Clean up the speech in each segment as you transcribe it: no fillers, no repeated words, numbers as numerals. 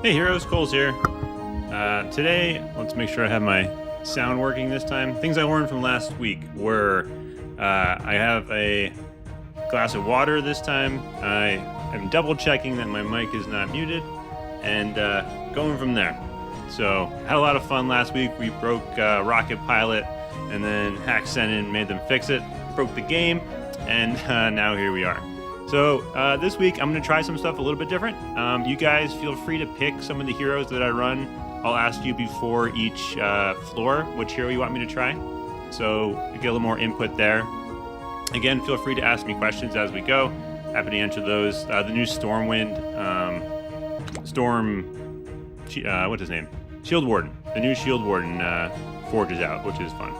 Hey heroes, Cole's here. Today, let's make sure I have my sound working this time. Things I learned from last week were I have a glass of water this time. I am double checking that my mic is not muted and going from there. So, had a lot of fun last week. We broke Rocket Pilot and then Hack sent in, made them fix it, broke the game, and now here we are. So this week I'm going to try some stuff a little bit different. You guys feel free to pick some of the heroes that I run. I'll ask you before each floor which hero you want me to try. So you get a little more input there. Again, feel free to ask me questions as we go. Happy to answer those. The new Stormwind, what's his name? Shield Warden. The new Shield Warden Forge is out, which is fun.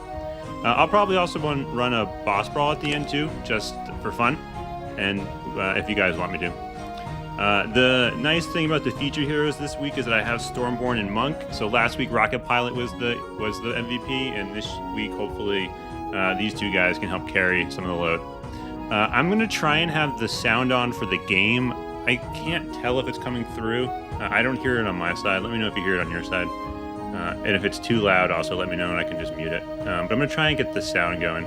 I'll probably also run a boss brawl at the end too, just for fun. And if you guys want me to. The nice thing about the feature heroes this week is that I have Stormborn and Monk. So last week Rocket Pilot was the MVP, and this week hopefully these two guys can help carry some of the load. I'm gonna try and have the sound on for the game. I can't tell if it's coming through. I don't hear it on my side. Let me know if you hear it on your side. And if it's too loud, also let me know and I can just mute it. But I'm gonna try and get the sound going.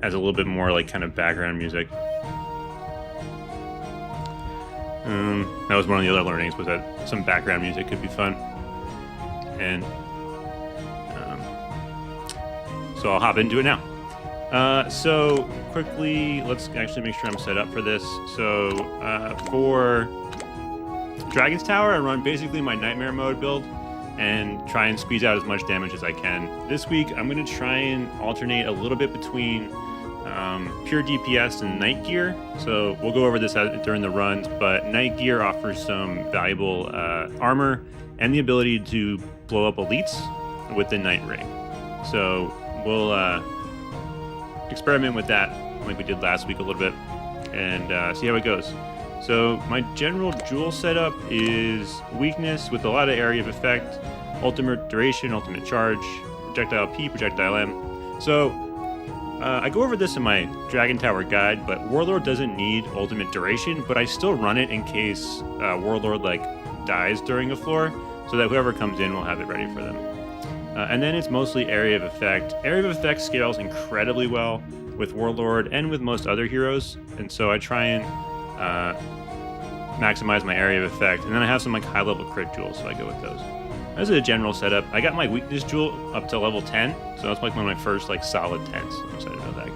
As a little bit more like kind of background music. That was one of the other learnings, was that some background music could be fun. And so I'll hop into it now. So quickly, let's actually make sure I'm set up for this. So for Dragon's Tower, I run basically my Nightmare mode build and try and squeeze out as much damage as I can. This week, I'm going to try and alternate a little bit between pure DPS and Night Gear. So we'll go over this during the runs, but Night Gear offers some valuable armor and the ability to blow up elites with the Night Ring. So we'll experiment with that like we did last week a little bit and see how it goes. So my general jewel setup is weakness with a lot of area of effect, ultimate duration, ultimate charge, projectile P, projectile M. So I go over this in my Dragon Tower guide, but Warlord doesn't need ultimate duration, but I still run it in case Warlord dies during a floor, so that whoever comes in will have it ready for them. And then it's mostly area of effect. Area of effect scales incredibly well with Warlord and with most other heroes, and so I try and maximize my area of effect. And then I have some high level crit jewels, so I go with those. That's a general setup. I got my weakness jewel up to level 10, so that's one of my first solid 10s. I'm excited about that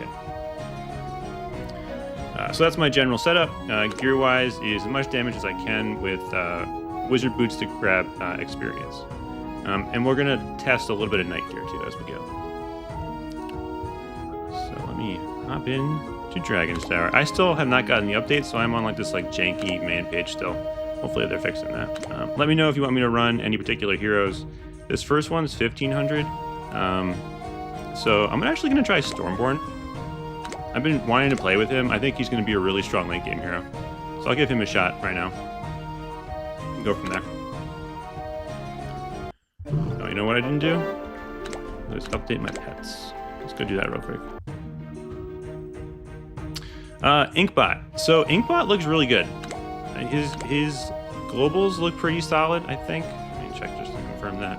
guy. So that's my general setup. Gear-wise is as much damage as I can with Wizard Boots to grab experience. And we're gonna test a little bit of Night Gear too as we go. So let me hop in to Dragon's Tower. I still have not gotten the update, so I'm on this janky man page still. Hopefully they're fixing that. Let me know if you want me to run any particular heroes. This first one's 1500. So I'm actually going to try Stormborn. I've been wanting to play with him. I think he's going to be a really strong late game hero. So I'll give him a shot right now. And go from there. Oh, you know what I didn't do? Let's update my pets. Let's go do that real quick. Inkbot. So Inkbot looks really good. His globals look pretty solid, I think. Let me check just to confirm that.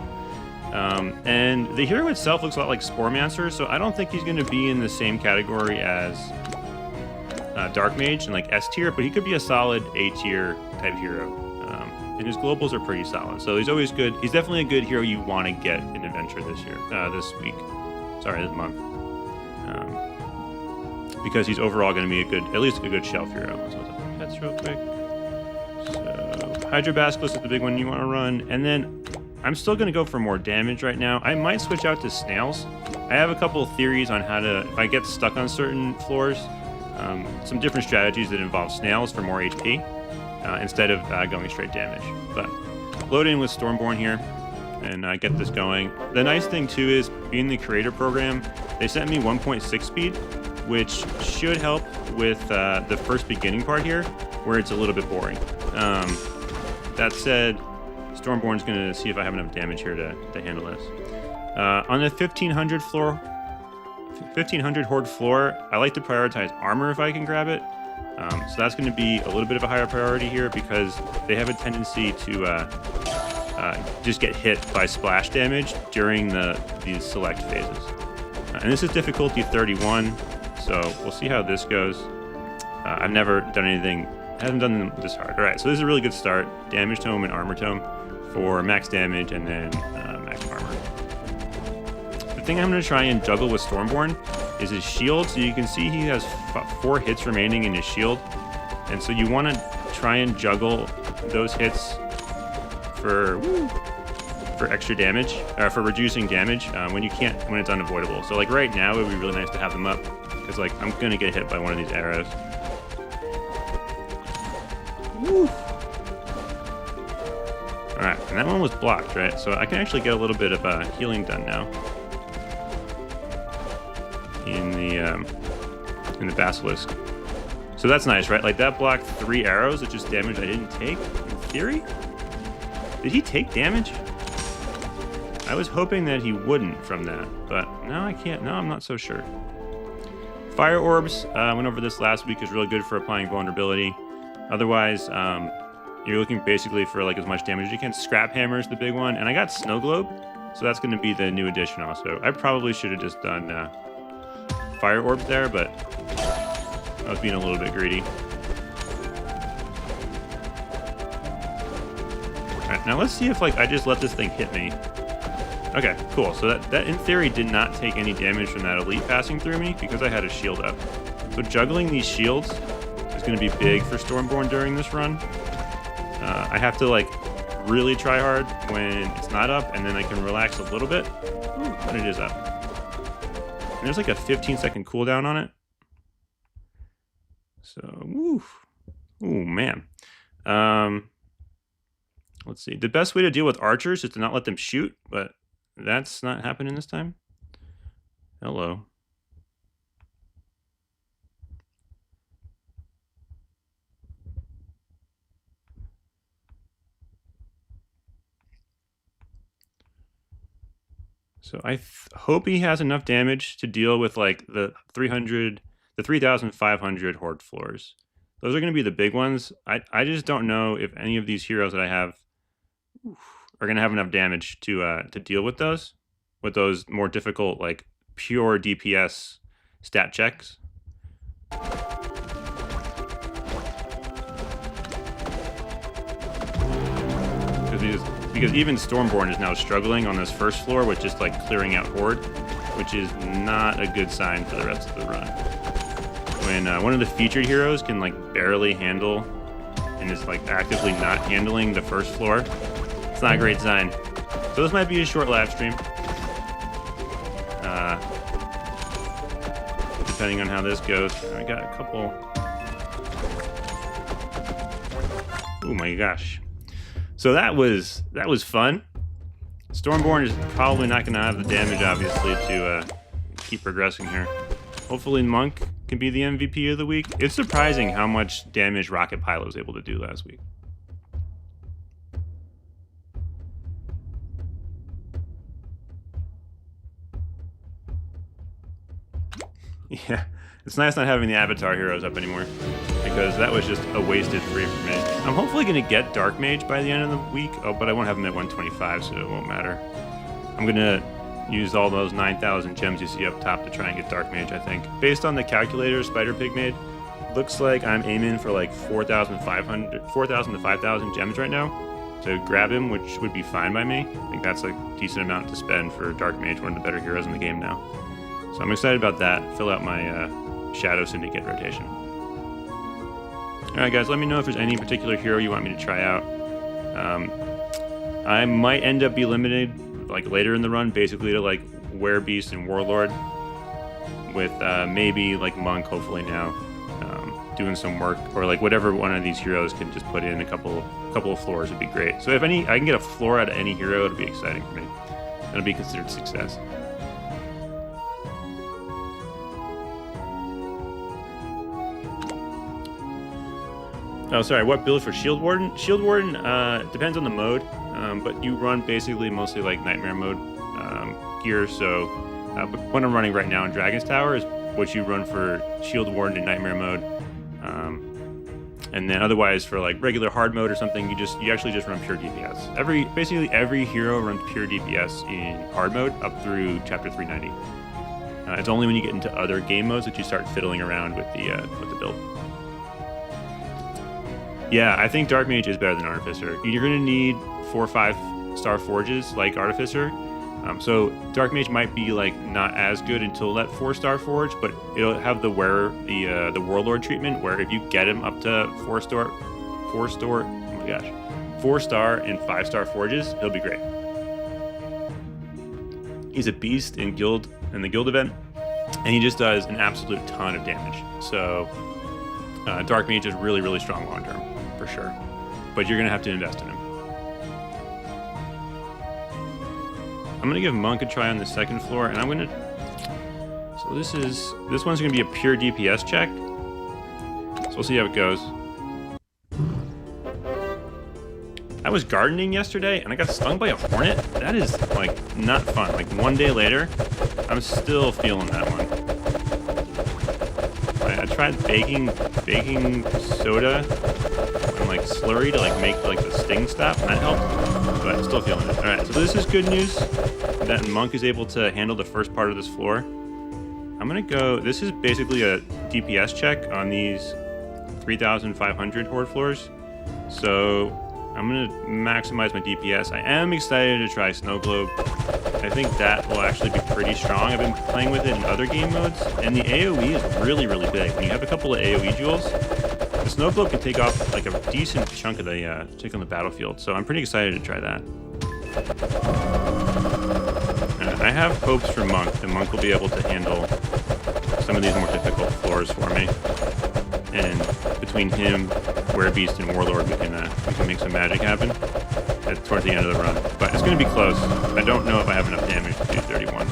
And the hero itself looks a lot like Sporemancer, so I don't think he's going to be in the same category as Dark Mage and S tier, but he could be a solid A tier type hero. And his globals are pretty solid, so he's always good. He's definitely a good hero you want to get in Adventure this week. Sorry, this month. Because he's overall going to be at least a good shelf hero. So that's real quick. So Hydra Basilisk is the big one you want to run, and then I'm still going to go for more damage right now. I might switch out to Snails. I have a couple of theories on how to, if I get stuck on certain floors, some different strategies that involve Snails for more HP instead of going straight damage. But load in with Stormborn here and get this going. The nice thing too is, being the creator program, they sent me 1.6 speed, which should help with the first beginning part here, where it's a little bit boring. That said, Stormborn's going to see if I have enough damage here to handle this. On the 1500 Horde floor, I like to prioritize armor if I can grab it. So that's going to be a little bit of a higher priority here because they have a tendency to just get hit by splash damage during these select phases. And this is difficulty 31, so we'll see how this goes. I've never done anything, haven't done them this hard. All right, so this is a really good start. Damage tome and armor tome for max damage and then max armor. The thing I'm going to try and juggle with Stormborn is his shield. So you can see he has 4 hits remaining in his shield. And so you want to try and juggle those hits for extra damage, for reducing damage when it's unavoidable. So like right now, it would be really nice to have them up because like I'm going to get hit by one of these arrows. Woo. All right, and that one was blocked, right? So I can actually get a little bit of healing done now in the basilisk. So that's nice, right? Like that blocked 3 arrows, which is damage I didn't take. In theory, did he take damage? I was hoping that he wouldn't from that, but now I can't. Now I'm not so sure. Fire orbs. I went over this last week. Is really good for applying vulnerability. Otherwise, you're looking basically for like as much damage as you can. Scrap hammer is the big one, and I got snow globe, so that's going to be the new addition also. I probably should have just done fire orbs there, but I was being a little bit greedy. All right, now let's see if like I just let this thing hit me. Okay, cool. So that in theory did not take any damage from that elite passing through me because I had a shield up. So juggling these shields is going to be big for Stormborn during this run. I have to like really try hard when it's not up, and then I can relax a little bit when it is up. And there's like a 15-second cooldown on it. So, ooh man. Let's see. The best way to deal with archers is to not let them shoot, but that's not happening this time. Hello. So I hope he has enough damage to deal with like the 3,500 horde floors. Those are going to be the big ones. I just don't know if any of these heroes that I have are going to have enough damage to deal with those more difficult, like pure DPS stat checks. Because even Stormborn is now struggling on this first floor with just like clearing out horde, which is not a good sign for the rest of the run. When one of the featured heroes can like barely handle and is like actively not handling the first floor, it's not a great sign. So this might be a short live stream, depending on how this goes. I got a couple. Oh my gosh! So that was fun. Stormborn is probably not going to have the damage, obviously, to keep progressing here. Hopefully Monk can be the MVP of the week. It's surprising how much damage Rocket Pilot was able to do last week. Yeah, it's nice not having the Avatar heroes up anymore, because that was just a wasted 3 for me. I'm hopefully going to get Dark Mage by the end of the week, but I won't have him at 125, so it won't matter. I'm going to use all those 9,000 gems you see up top to try and get Dark Mage, I think. Based on the calculator Spider Pig made, looks like I'm aiming for like 4,000 to 5,000 gems right now to grab him, which would be fine by me. I think that's a decent amount to spend for Dark Mage, one of the better heroes in the game now. So I'm excited about that. Fill out my Shadow Syndicate rotation. Alright guys, let me know if there's any particular hero you want me to try out. I might end up be limited like later in the run, basically to like Werebeast and Warlord, with maybe like Monk hopefully now doing some work, or like whatever one of these heroes can just put in a couple of floors would be great. So if I can get a floor out of any hero, it'll be exciting for me. It'll be considered success. Oh, sorry, what build for Shield Warden? Shield Warden depends on the mode, but you run basically mostly like Nightmare mode gear, so what I'm running right now in Dragon's Tower is what you run for Shield Warden in Nightmare mode. And then otherwise for like regular hard mode or something, you actually just run pure DPS. Basically every hero runs pure DPS in hard mode up through chapter 390. It's only when you get into other game modes that you start fiddling around with the build. Yeah, I think Dark Mage is better than Artificer. You're going to need 4 or 5-star forges like Artificer. So Dark Mage might be like not as good until that 4-star forge, but it'll have the Warlord treatment where if you get him up to 4-star and 5-star forges, he'll be great. He's a beast in the guild event, and he just does an absolute ton of damage. So Dark Mage is really, really strong long term for sure, but you're gonna have to invest in him. I'm gonna give Monk a try on the second floor, and so this one's gonna be a pure DPS check. So we'll see how it goes. I was gardening yesterday and I got stung by a hornet. That is like not fun. Like 1 day later, I'm still feeling that one. I tried baking soda and like slurry to like make like the sting stop, and that helped, but I'm still feeling it. All right, so this is good news that Monk is able to handle the first part of this floor. I'm gonna go, this is basically a DPS check on these 3,500 horde floors. So I'm gonna maximize my DPS. I am excited to try Snow Globe. I think that will actually be pretty strong. I've been playing with it in other game modes, and the AoE is really, really big. When you have a couple of AoE duels, the Snow Globe can take off like a decent chunk of the tick on the battlefield. So I'm pretty excited to try that. I have hopes for Monk. The Monk will be able to handle some of these more difficult floors for me. And between him, Werebeast and Warlord, we can make some magic happen towards the end of the run. But it's going to be close. I don't know if I have enough damage to do 31.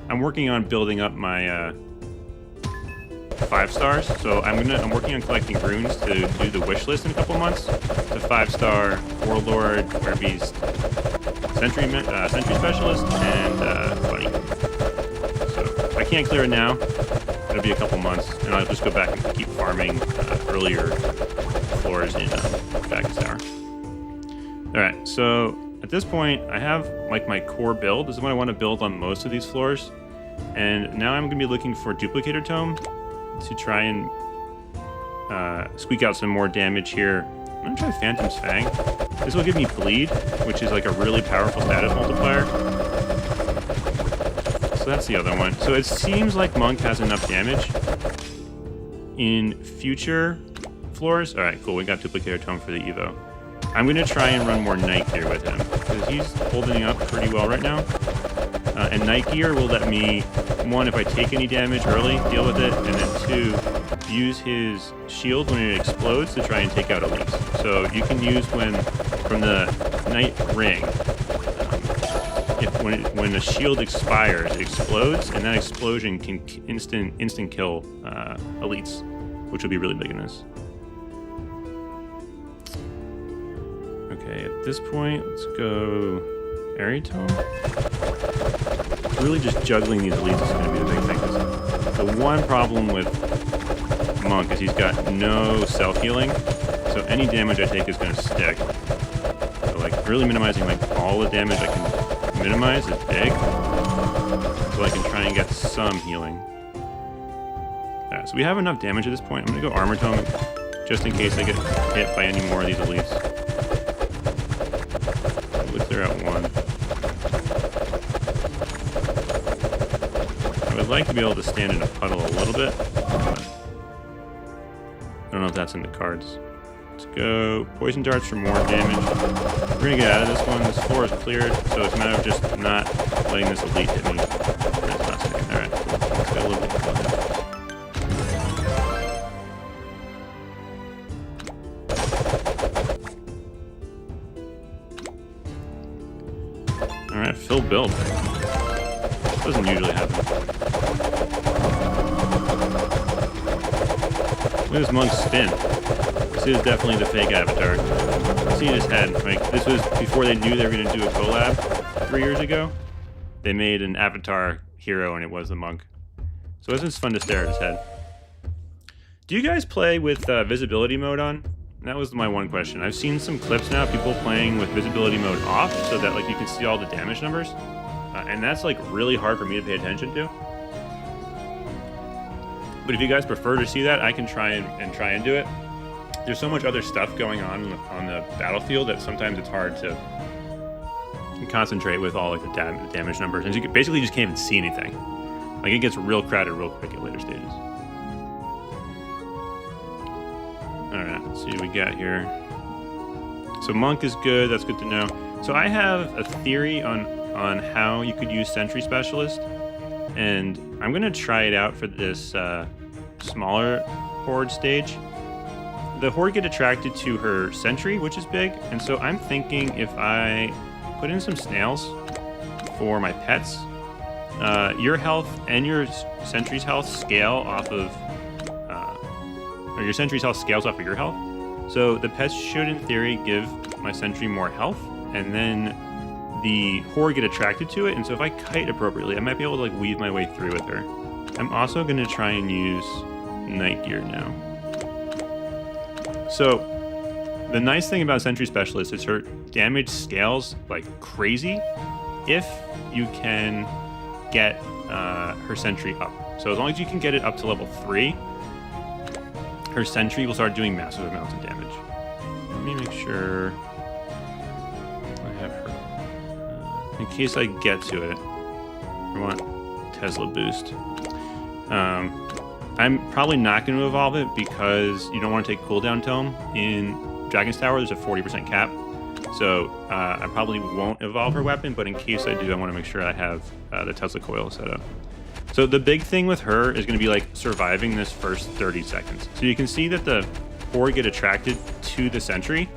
I'm working on building up my 5 stars. So I'm working on collecting runes to do the wish list in a couple months. The 5-star Warlord, Werebeast, Sentry Specialist, and Bunny. So I can't clear it now. It'll be a couple months, and I'll just go back and keep farming earlier floors in Dragon's Tower. Alright, so at this point, I have like my core build. This is what I want to build on most of these floors. And now I'm going to be looking for Duplicator Tome to try and squeak out some more damage here. I'm going to try Phantom's Fang. This will give me Bleed, which is like a really powerful status multiplier. So that's the other one. So it seems like Monk has enough damage in future floors. All right, cool. We got Duplicator Tome for the Evo. I'm going to try and run more Night Gear with him because he's holding up pretty well right now. And Night Gear will let me, 1, if I take any damage early, deal with it, and then 2, use his shield when it explodes to try and take out elites. So you can use from the Night Ring, when the shield expires, it explodes, and that explosion can instant kill elites, which will be really big in this. Okay, at this point, let's go Aeritome. Really just juggling these elites is going to be the big thing. The one problem with Monk is he's got no self-healing, so any damage I take is going to stick. So like really minimizing like all the damage I can minimize is big, so I can try and get some healing. So we have enough damage at this point. I'm going to go Armor Tome just in case I get hit by any more of these elites. Looks they're at 1. I would like to be able to stand in a puddle a little bit, but I don't know if that's in the cards. Let's go Poison Darts for more damage. We're going to get out of this one. This floor is cleared, so it's a matter of just not letting this elite hit me. That's not sticking. Alright, cool. Let's go a little bit closer. Alright, full build. Doesn't usually happen. Look at this Monk's spin. This is definitely the fake avatar. See his head. Like, this was before they knew they were going to do a collab 3 years ago. They made an avatar hero, and it was the Monk. So it's just fun to stare at his head. Do you guys play with visibility mode on? That was my one question. I've seen some clips now, people playing with visibility mode off so that like you can see all the damage numbers. And that's like really hard for me to pay attention to. But if you guys prefer to see that, I can try and do it. There's so much other stuff going on the battlefield that sometimes it's hard to concentrate with all like the damage numbers. And you basically just can't even see anything. Like it gets real crowded real quick at later stages. Alright, let's see what we got here. So Monk is good, that's good to know. So I have a theory on how you could use Sentry Specialist, and I'm going to try it out for this smaller Horde stage. The Horde get attracted to her Sentry, which is big, and so I'm thinking if I put in some snails for my pets, your health and your Sentry's health scale off of or your Sentry's health scales off of your health. So the pets should, in theory, give my Sentry more health, and then the Horde get attracted to it. And so if I kite appropriately, I might be able to like weave my way through with her. I'm also going to try and use Night Gear now. So the nice thing about Sentry Specialist is her damage scales like crazy if you can get her Sentry up. So as long as you can get it up to level 3, her Sentry will start doing massive amounts of damage. Let me make sure I have her. In case I get to it, I want Tesla Boost. I'm probably not going to evolve it because you don't want to take cooldown tome. In Dragon's Tower, there's a 40% cap. So I probably won't evolve her weapon, but in case I do, I want to make sure I have the Tesla coil set up. So the big thing with her is going to be like surviving this first 30 seconds. So you can see that the Horde get attracted to the Sentry.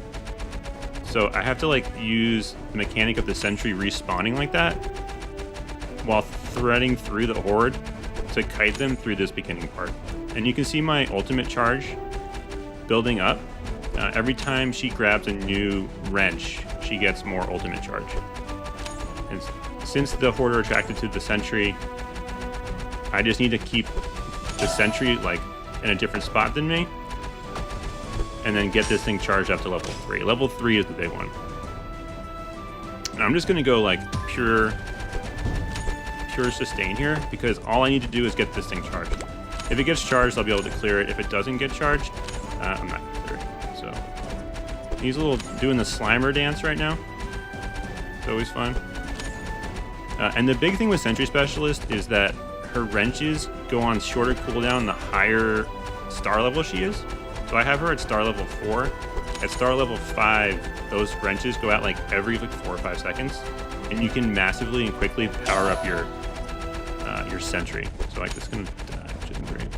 So I have to like use the mechanic of the Sentry respawning like that while threading through the Horde to kite them through this beginning part. And you can see my ultimate charge building up. Every time she grabs a new wrench, she gets more ultimate charge. And since the Horde are attracted to the Sentry, I just need to keep the Sentry like in a different spot than me, and then get this thing charged up to level 3. Level 3 is the big one. And I'm just gonna go like pure sustain here because all I need to do is get this thing charged. If it gets charged, I'll be able to clear it. If it doesn't get charged, I'm not gonna clear it. So he's a little doing the Slimer dance right now. It's always fun. And the big thing with Sentry Specialist is that her wrenches go on shorter cooldown the higher star level she is. So I have her at star level 4. At star level 5, those wrenches go out like every like 4 or 5 seconds, and you can massively and quickly power up your Sentry. So like this is gonna die, which isn't great.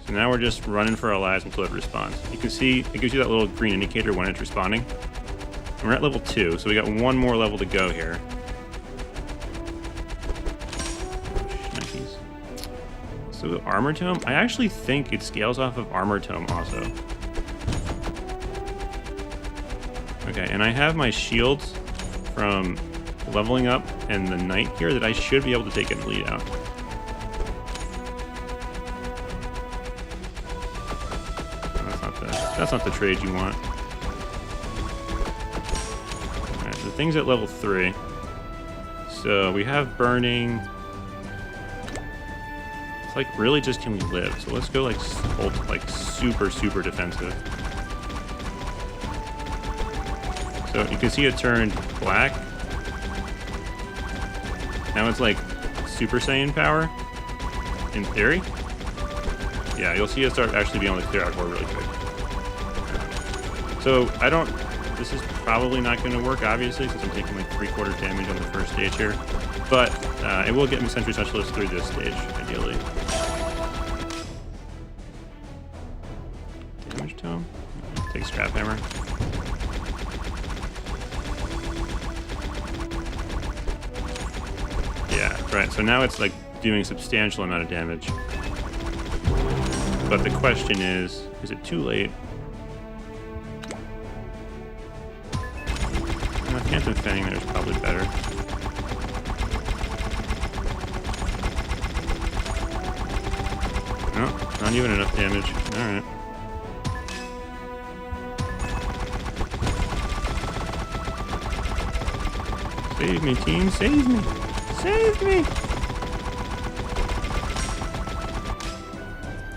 So now we're just running for our lives until it responds. You can see it gives you that little green indicator when it's responding. And we're at level 2, so we got one more level to go here. So the Armor Tome, I actually think it scales off of Armor Tome also. Okay, and I have my shields from leveling up and the Knight here that I should be able to take and lead out. That's not the trade you want. Alright, the thing's at level 3. So we have Burning. It's like really just can we live? So let's go like super defensive. So you can see it turned black. Now it's like Super Saiyan power, in theory. Yeah, you'll see it start actually being able to clear out Horde really quick. So this is probably not going to work, obviously, since I'm taking like 3/4 damage on the first stage here. But it will get me Sentry Specialist through this stage, ideally. Damage Tome. Take Scrap Hammer. Yeah, right. So now it's like doing a substantial amount of damage. But the question is it too late? Phantom Fang there is probably better. Not even enough damage. Alright. Save me, team. Save me. Save me.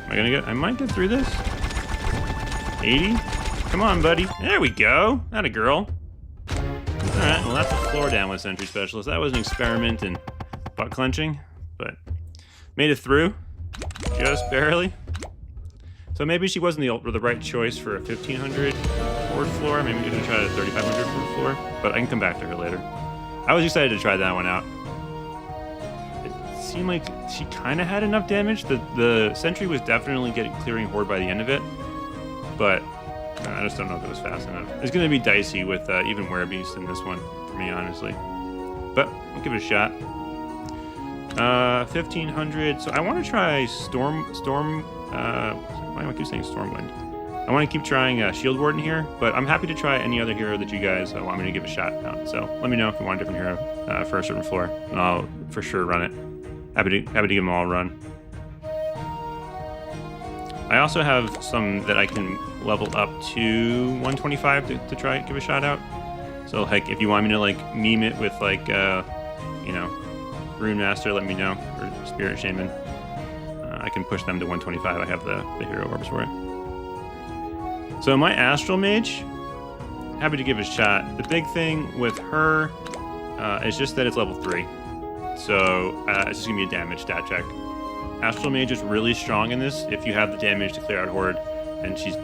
Am I gonna get... I might get through this. 80? Come on, buddy. There we go. Not a girl. Alright, well, that's the floor down with Sentry Specialist. That was an experiment in butt clenching, but made it through. Just barely. So maybe she wasn't the right choice for a 1500 forward floor. Maybe we could try a 3500 forward floor, but I can come back to her later. I was excited to try that one out. It seemed like she kind of had enough damage. The Sentry was definitely clearing Horde by the end of it, but I just don't know if it was fast enough. It's going to be dicey with even Werebeast in this one, for me, honestly. But I'll give it a shot. 1500. So I want to try why do I keep saying Stormwind? I want to keep trying Shield Warden here, but I'm happy to try any other hero that you guys want me to give a shot on. So let me know if you want a different hero for a certain floor, and I'll for sure run it. Happy to give them all a run. I also have some that I can level up to 125 to try give a shot out. So like if you want me to like meme it with like you know, Rune Master, let me know, or Spirit Shaman. I can push them to 125. I have the hero orbs for it. So my Astral Mage, happy to give it a shot. The big thing with her is just that it's level 3. So it's just gonna be a damage stat check. Astral Mage is really strong in this if you have the damage to clear out Horde, and she's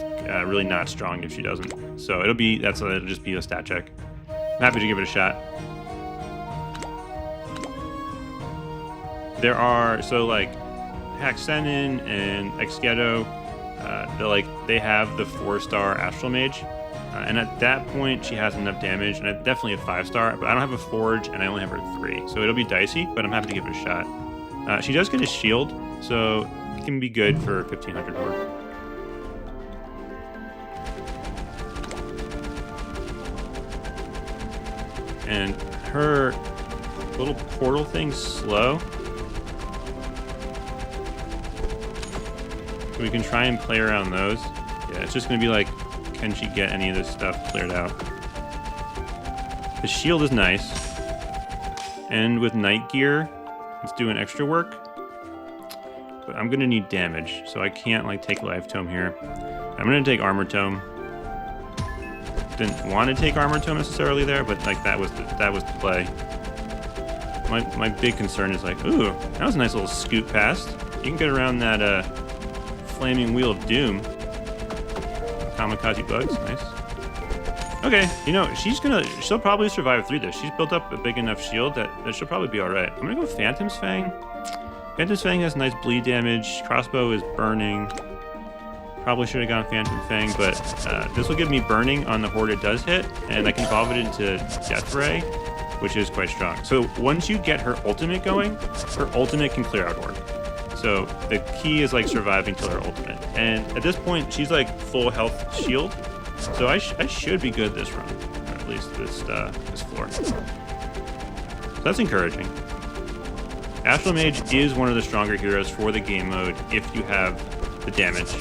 really not strong if she doesn't. So it'll just be a stat check. I'm happy to give it a shot. There are, so like Haxenin and Exgedo, they have the 4-star Astral Mage, and at that point she has enough damage, and definitely a 5-star, but I don't have a Forge and I only have her 3, so it'll be dicey, but I'm happy to give it a shot. She does get a shield, so it can be good for 1500 Horde. And her little portal thing's slow. So we can try and play around those. Yeah, it's just gonna be like, can she get any of this stuff cleared out? The shield is nice. And with Night Gear, it's doing extra work. But I'm gonna need damage, so I can't like take Life Tome here. I'm gonna take Armor Tome. Didn't want to take Armor Tome necessarily there, but like that was the play. My big concern is like, ooh, that was a nice little scoot past. You can get around that Flaming Wheel of Doom. Kamikaze Bugs, nice. Okay, you know, she'll probably survive through this. She's built up a big enough shield that she'll probably be alright. I'm gonna go Phantom's Fang. Phantom's Fang has nice bleed damage. Crossbow is burning. Probably should have gone Phantom Fang, but this will give me burning on the Horde it does hit, and I can evolve it into Death Ray, which is quite strong. So once you get her ultimate going, her ultimate can clear out Horde. So the key is like surviving till her ultimate. And at this point, she's like full health shield. So I should be good this run, or at least this floor. So that's encouraging. Astral Mage is one of the stronger heroes for the game mode if you have the damage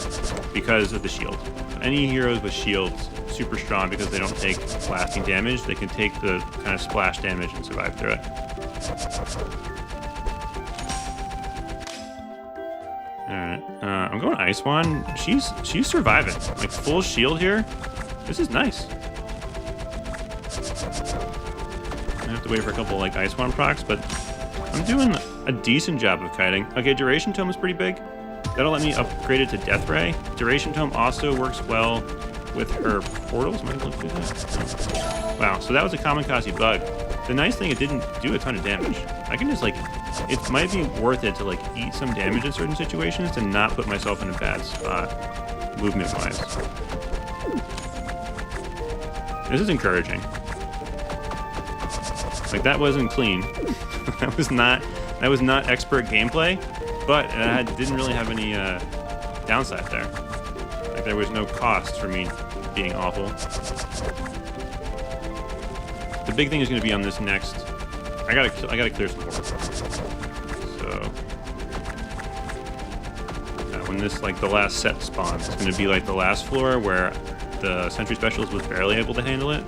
because of the shield. Any heroes with shields, super strong because they don't take lasting damage. They can take the kind of splash damage and survive through it. Alright, I'm going Ice Wand. She's surviving. Like full shield here. This is nice. I have to wait for a couple like Ice Wand procs, but I'm doing a decent job of kiting. Okay, Duration Tome is pretty big. That'll let me upgrade it to Death Ray. Duration Tome also works well with her portals. Might look through that. Wow, so that was a Kamikaze Bug. The nice thing, it didn't do a ton of damage. I can just like, it might be worth it to like eat some damage in certain situations to not put myself in a bad spot, movement-wise. This is encouraging. Like that wasn't clean. that was not expert gameplay, but it didn't really have any downside there. Like there was no cost for me being awful. The big thing is going to be on this next. I gotta clear some more. So when this, like, the last set spawns. It's going to be like the last floor where the Sentry Specialist was barely able to handle it.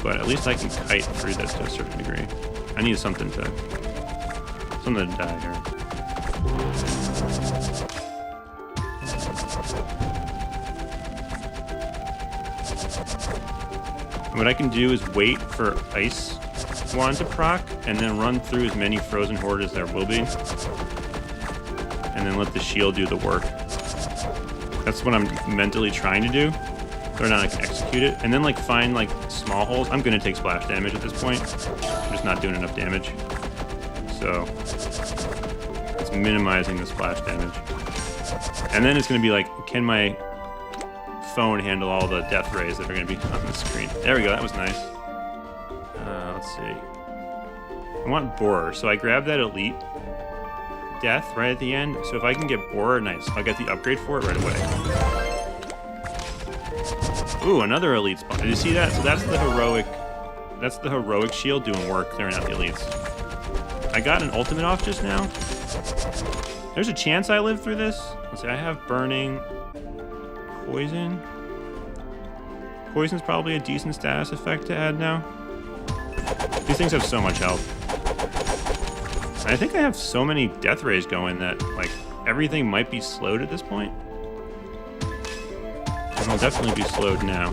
But at least I can kite through this to a certain degree. I need something to die here. What I can do is wait for Ice Wand to proc, and then run through as many Frozen Horde as there will be. And then let the shield do the work. That's what I'm mentally trying to do. Whether or not I can execute it. And then, like, find, like, small holes. I'm going to take splash damage at this point. I'm just not doing enough damage. So, it's minimizing the splash damage. And then it's going to be like, can my phone handle all the death rays that are going to be on the screen? There we go, that was nice. Let's see. I want Borer, so I grab that elite death right at the end. So if I can get Borer, nice. I'll get the upgrade for it right away. Ooh, another elite spawn. Did you see that? So that's the heroic shield doing work, clearing out the elites. I got an ultimate off just now. There's a chance I live through this. Let's see, I have burning, poison. Poison's probably a decent status effect to add now. These things have so much health. And I think I have so many death rays going that, like, everything might be slowed at this point. And I'll definitely be slowed now.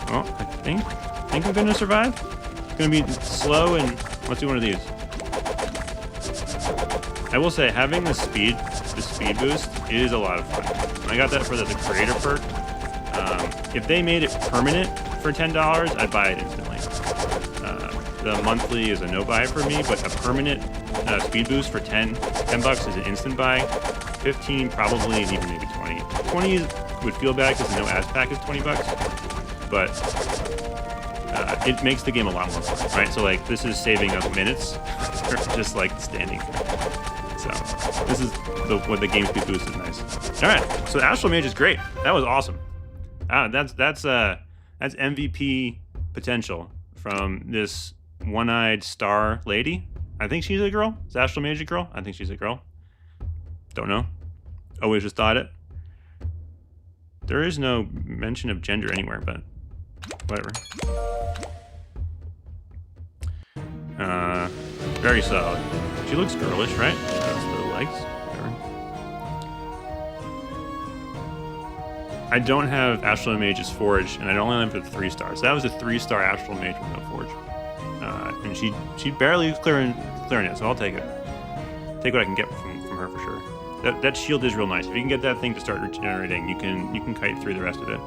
Well, I think I'm gonna survive. It's gonna be slow, and let's do one of these. I will say, having the speed boost is a lot of fun. I got that for the creator perk. If they made it permanent for $10, I'd buy it instantly. The monthly is a no buy for me, but a permanent speed boost for 10 bucks is an instant buy. 15 probably, and even maybe 20. 20 would feel bad because the no ads pack is 20 bucks, but it makes the game a lot more fun, right? So, like, this is saving us minutes for just, like, standing there. So this is what the game speed boost is nice. All right, so Astral Mage is great. That was awesome. That's MVP potential from this one-eyed star lady. I think she's a girl. Is Astral Mage a girl? I think she's a girl. Don't know. Always just thought it. There is no mention of gender anywhere, but whatever. Very solid. She looks girlish, right? That's the legs. Whatever. I don't have Astral Mage's Forge, and I only have the 3 stars. That was a 3-star Astral Mage with no Forge. And she barely clearing it, so I'll take it. Take what I can get from her for sure. That shield is real nice. If you can get that thing to start regenerating, you can kite through the rest of it.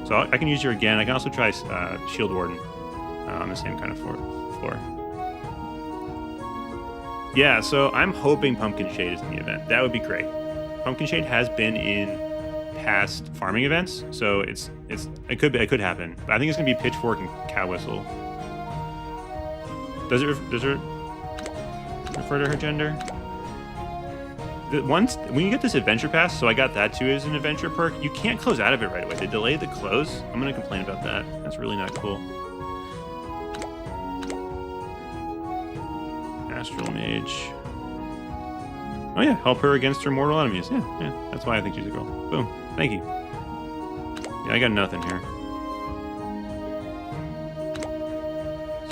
So I can use her again. I can also try Shield Warden on the same kind of floor. Yeah, so I'm hoping Pumpkin Shade is in the event. That would be great. Pumpkin Shade has been in past farming events, so it could happen. But I think it's gonna be Pitchfork and Cow Whistle. Does it refer to her gender? When you get this adventure pass, so I got that too as an adventure perk, you can't close out of it right away. They delayed the close. I'm gonna complain about that. That's really not cool. Astral Mage. Oh yeah, help her against her mortal enemies. Yeah, that's why I think she's a girl. Boom. Thank you. Yeah, I got nothing here.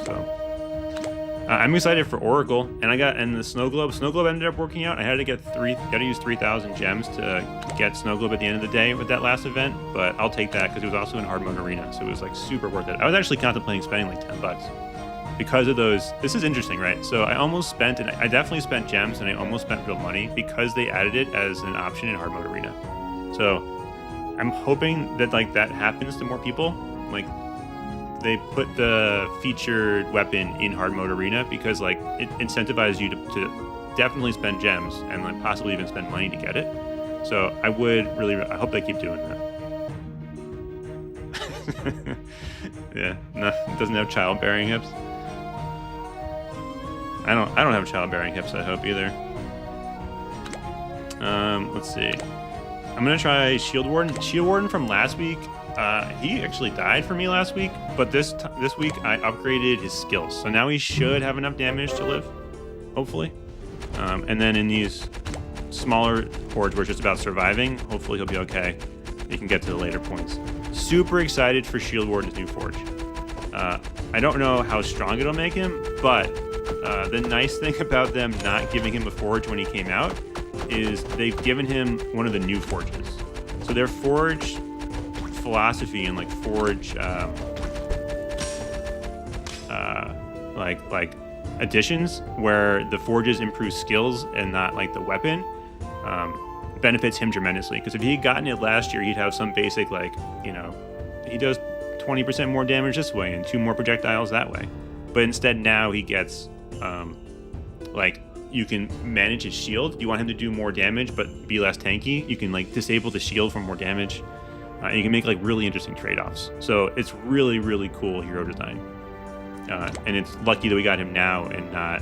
So I'm excited for Oracle, and the Snow Globe. Snow Globe ended up working out. I had to use 3,000 gems to get Snow Globe at the end of the day with that last event, but I'll take that because it was also in hard mode arena, so it was like super worth it. I was actually contemplating spending like 10 bucks. Because of those. This is interesting, right? So I almost spent, and I definitely spent gems, and I almost spent real money because they added it as an option in hard mode arena. So I'm hoping that, like, that happens to more people. Like, they put the featured weapon in hard mode arena because, like, it incentivizes you to definitely spend gems and, like, possibly even spend money to get it. So I hope they keep doing that. Yeah, no, it doesn't have childbearing hips. I don't have childbearing hips, I hope, either. Let's see. I'm gonna try Shield Warden. Shield Warden from last week. He actually died for me last week, but this week I upgraded his skills, so now he should have enough damage to live, hopefully. And then in these smaller hordes where it's just about surviving, hopefully he'll be okay. He can get to the later points. Super excited for Shield Warden's new forge. I don't know how strong it'll make him, but the nice thing about them not giving him a forge when he came out is they've given him one of the new forges. So their forge philosophy and like forge like additions where the forges improve skills and not like the weapon benefits him tremendously. Because if he had gotten it last year, he'd have some basic like, you know, he does 20% more damage this way and 2 more projectiles that way. But instead now he gets like, you can manage his shield. You want him to do more damage but be less tanky. You can like disable the shield for more damage. And you can make like really interesting trade-offs. So it's really, really cool hero design. And it's lucky that we got him now and not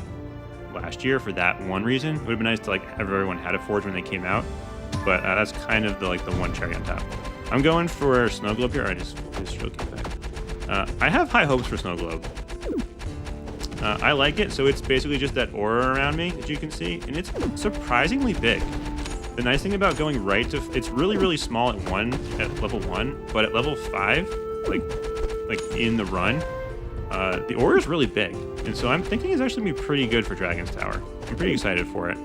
last year for that one reason. It would have been nice to like have everyone had a forge when they came out. But that's kind of the one cherry on top. I'm going for Snow Globe here. His shield came back. I have high hopes for Snow Globe. I like it. So it's basically just that aura around me, as you can see. And it's surprisingly big. The nice thing about going right to... It's really, really small at level 1. But at level 5, like in the run, the aura is really big. And so I'm thinking it's actually going to be pretty good for Dragon's Tower. I'm pretty excited for it.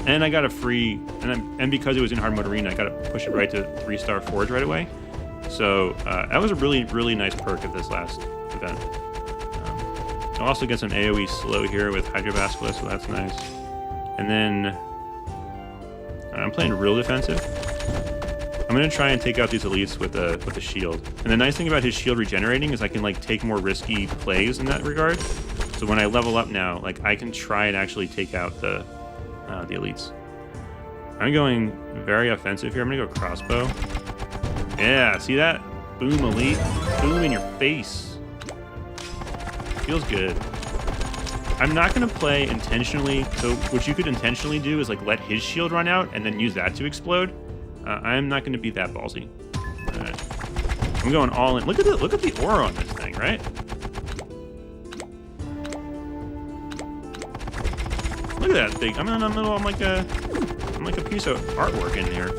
And I got a free... And because it was in Hard Mode Arena, I got to push it right to 3-star Forge right away. So that was a really, really nice perk of this last event. I'll also get some AoE slow here with Hydro Basilisk, so that's nice. And then I'm playing real defensive. I'm going to try and take out these elites with a shield. And the nice thing about his shield regenerating is I can like take more risky plays in that regard. So when I level up now, like I can try and actually take out the elites. I'm going very offensive here. I'm going to go crossbow. Yeah, see that? Boom, elite. Boom in your face. Feels good. I'm not going to play intentionally. So what you could intentionally do is like let his shield run out and then use that to explode. I'm not going to be that ballsy. All right. I'm going all in. Look at the aura on this thing, right? Look at that big. I'm in the middle. I'm like a piece of artwork in here.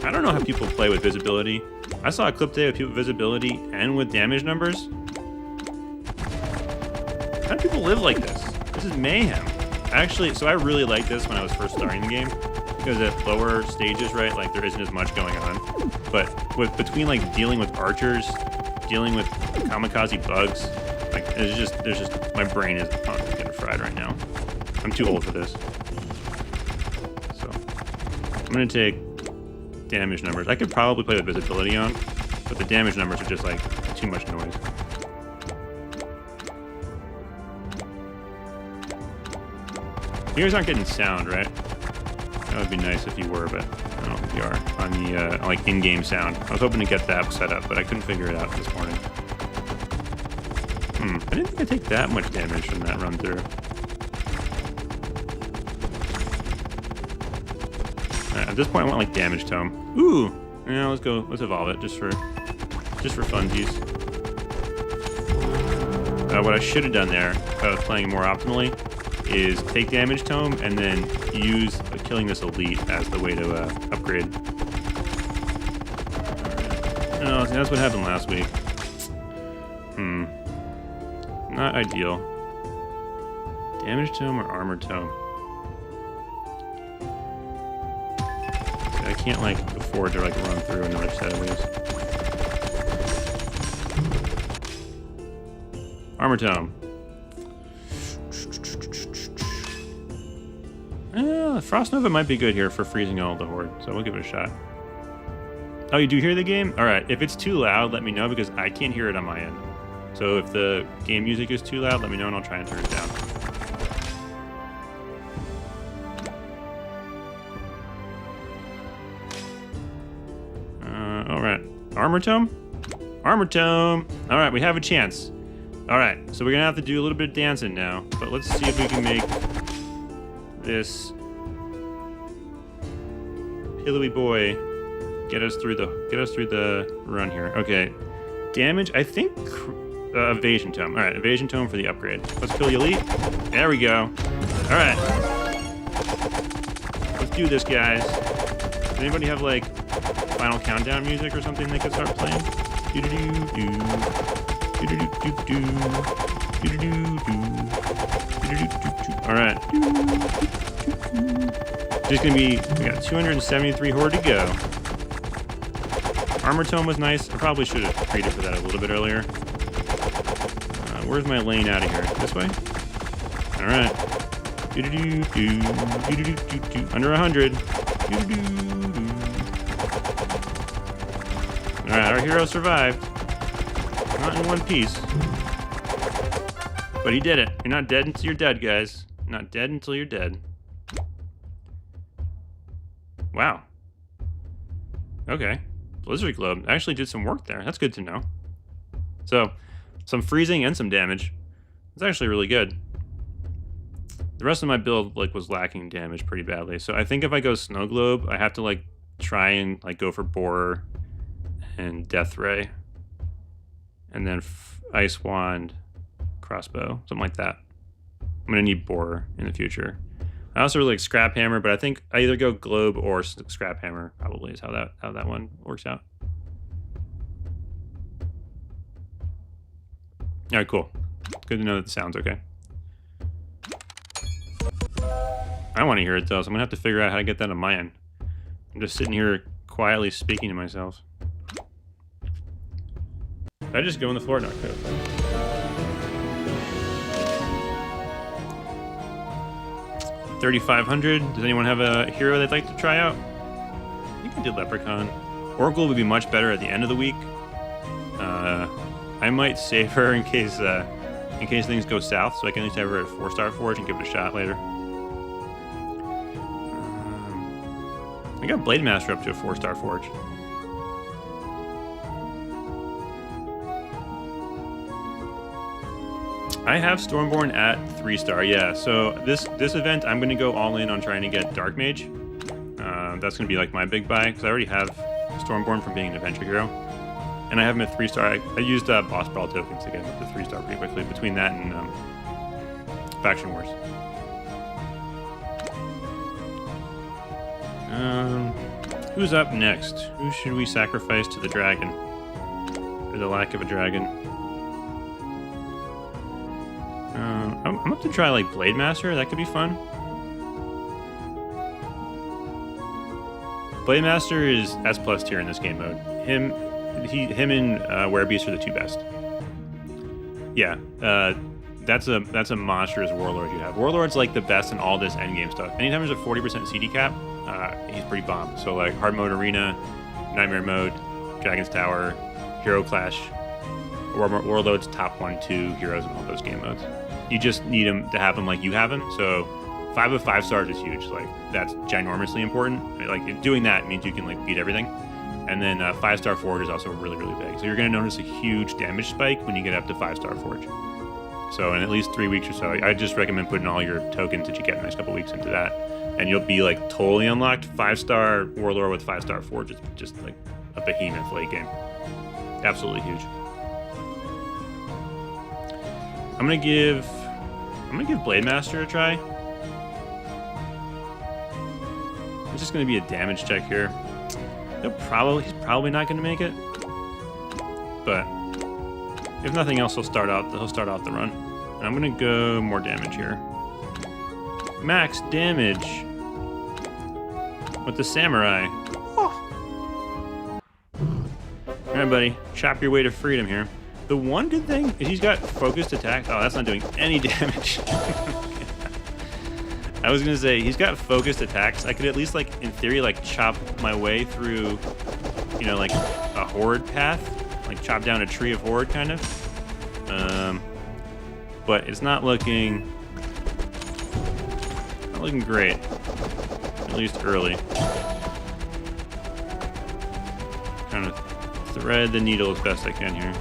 I don't know how people play with visibility. I saw a clip today with people with visibility and with damage numbers. How do people live like this? This is mayhem. Actually, so I really liked this when I was first starting the game because at lower stages, right, like there isn't as much going on. But between like dealing with archers, dealing with kamikaze bugs, like there's just my brain is getting fried right now. I'm too old for this. So I'm gonna take damage numbers. I could probably play with visibility on, but the damage numbers are just like too much noise. You guys aren't getting sound, right? That would be nice if you were, but I don't think you are on the like in-game sound. I was hoping to get that set up, but I couldn't figure it out this morning. I didn't think I'd take that much damage from that run through. At this point, I want like damage tome. Ooh, yeah, let's evolve it just for funsies. What I should have done there, if I was playing more optimally, is take damage tome and then use killing this elite as the way to upgrade. Right. No, that's what happened last week. Not ideal. Damage tome or armor tome? I can't like afford to like run through another set of these. Armor tome. Frost Nova might be good here for freezing all the horde, so we'll give it a shot. Oh, you do hear the game? All right, if it's too loud, let me know because I can't hear it on my end. So if the game music is too loud, let me know and I'll try and turn it down. All right, armor tome? Armor tome! All right, we have a chance. All right, so we're gonna have to do a little bit of dancing now, but let's see if we can make this pillowy boy get us through the run here. Okay, damage. I think evasion tome. All right, evasion tome for the upgrade. Let's kill the elite. There we go. All right, let's do this, guys. Does anybody have like final countdown music or something they could start playing? Do do do do do do do do do do. All right. Just gonna be. We got 273 horde to go. Armor tome was nice. I probably should have traded for that a little bit earlier. Where's my lane out of here? This way? All right. Under 100. All right, our hero survived. Not in one piece. But he did it. You're not dead until you're dead, guys. Not dead until you're dead. Wow. Okay. Blizzard Globe actually did some work there. That's good to know. So, some freezing and some damage. It's actually really good. The rest of my build was lacking damage pretty badly. So I think if I go Snow Globe, I have to try and go for Borer and Death Ray, and then Ice Wand, Crossbow, something like that. I'm gonna need Borer in the future. I also really like Scrap Hammer, but I think I either go Globe or Scrap Hammer. Probably is how that one works out. All right, cool. Good to know that the sound's okay. I want to hear it though, so I'm gonna have to figure out how to get that on my end. I'm just sitting here quietly speaking to myself. Did I just go on the floor? No, I could have. 3,500. Does anyone have a hero they'd like to try out? I think I did Leprechaun. Oracle would be much better at the end of the week. I might save her in case things go south, so I can at least have her at 4-star Forge and give it a shot later. I got Blade Master up to a 4-star Forge. I have Stormborn at 3-star, yeah. So this event, I'm going to go all in on trying to get Dark Mage. That's going to be my big buy, because I already have Stormborn from being an adventure hero. And I have him at 3-star. I used Boss Brawl tokens to get him up to 3-star pretty quickly between that and Faction Wars. Who's up next? Who should we sacrifice to the dragon? Or the lack of a dragon? I'm up to try Blade Master. That could be fun. Blade Master is S+ tier in this game mode. Him and Werebeast are the two best. Yeah, that's a monstrous Warlord you have. Warlord's the best in all this endgame stuff. Anytime there's a 40% CD cap, he's pretty bomb. So hard mode arena, nightmare mode, Dragon's Tower, Hero Clash, Warlord's top 1-2 heroes in all those game modes. You just need him to have him like you have him. So 5 of 5 stars is huge. That's ginormously important. Doing that means you can beat everything. And then 5-star Forge is also really, really big. So you're going to notice a huge damage spike when you get up to 5-star Forge. So in at least 3 weeks or so, I just recommend putting all your tokens that you get in the next couple weeks into that. And you'll be totally unlocked. 5-star Warlord with 5-star Forge is just a behemoth late game. Absolutely huge. I'm gonna give Blade Master a try. It's just gonna be a damage check here. He's probably not gonna make it. But if nothing else, he'll start out the run. And I'm gonna go more damage here. Max damage with the samurai. Oh. All right, buddy, chop your way to freedom here. The one good thing is he's got focused attack. Oh, that's not doing any damage. I was gonna say he's got focused attacks. I could at least in theory chop my way through, a horde path, chop down a tree of horde kind of. But it's not looking great, at least early. Kind of thread the needle as best I can here.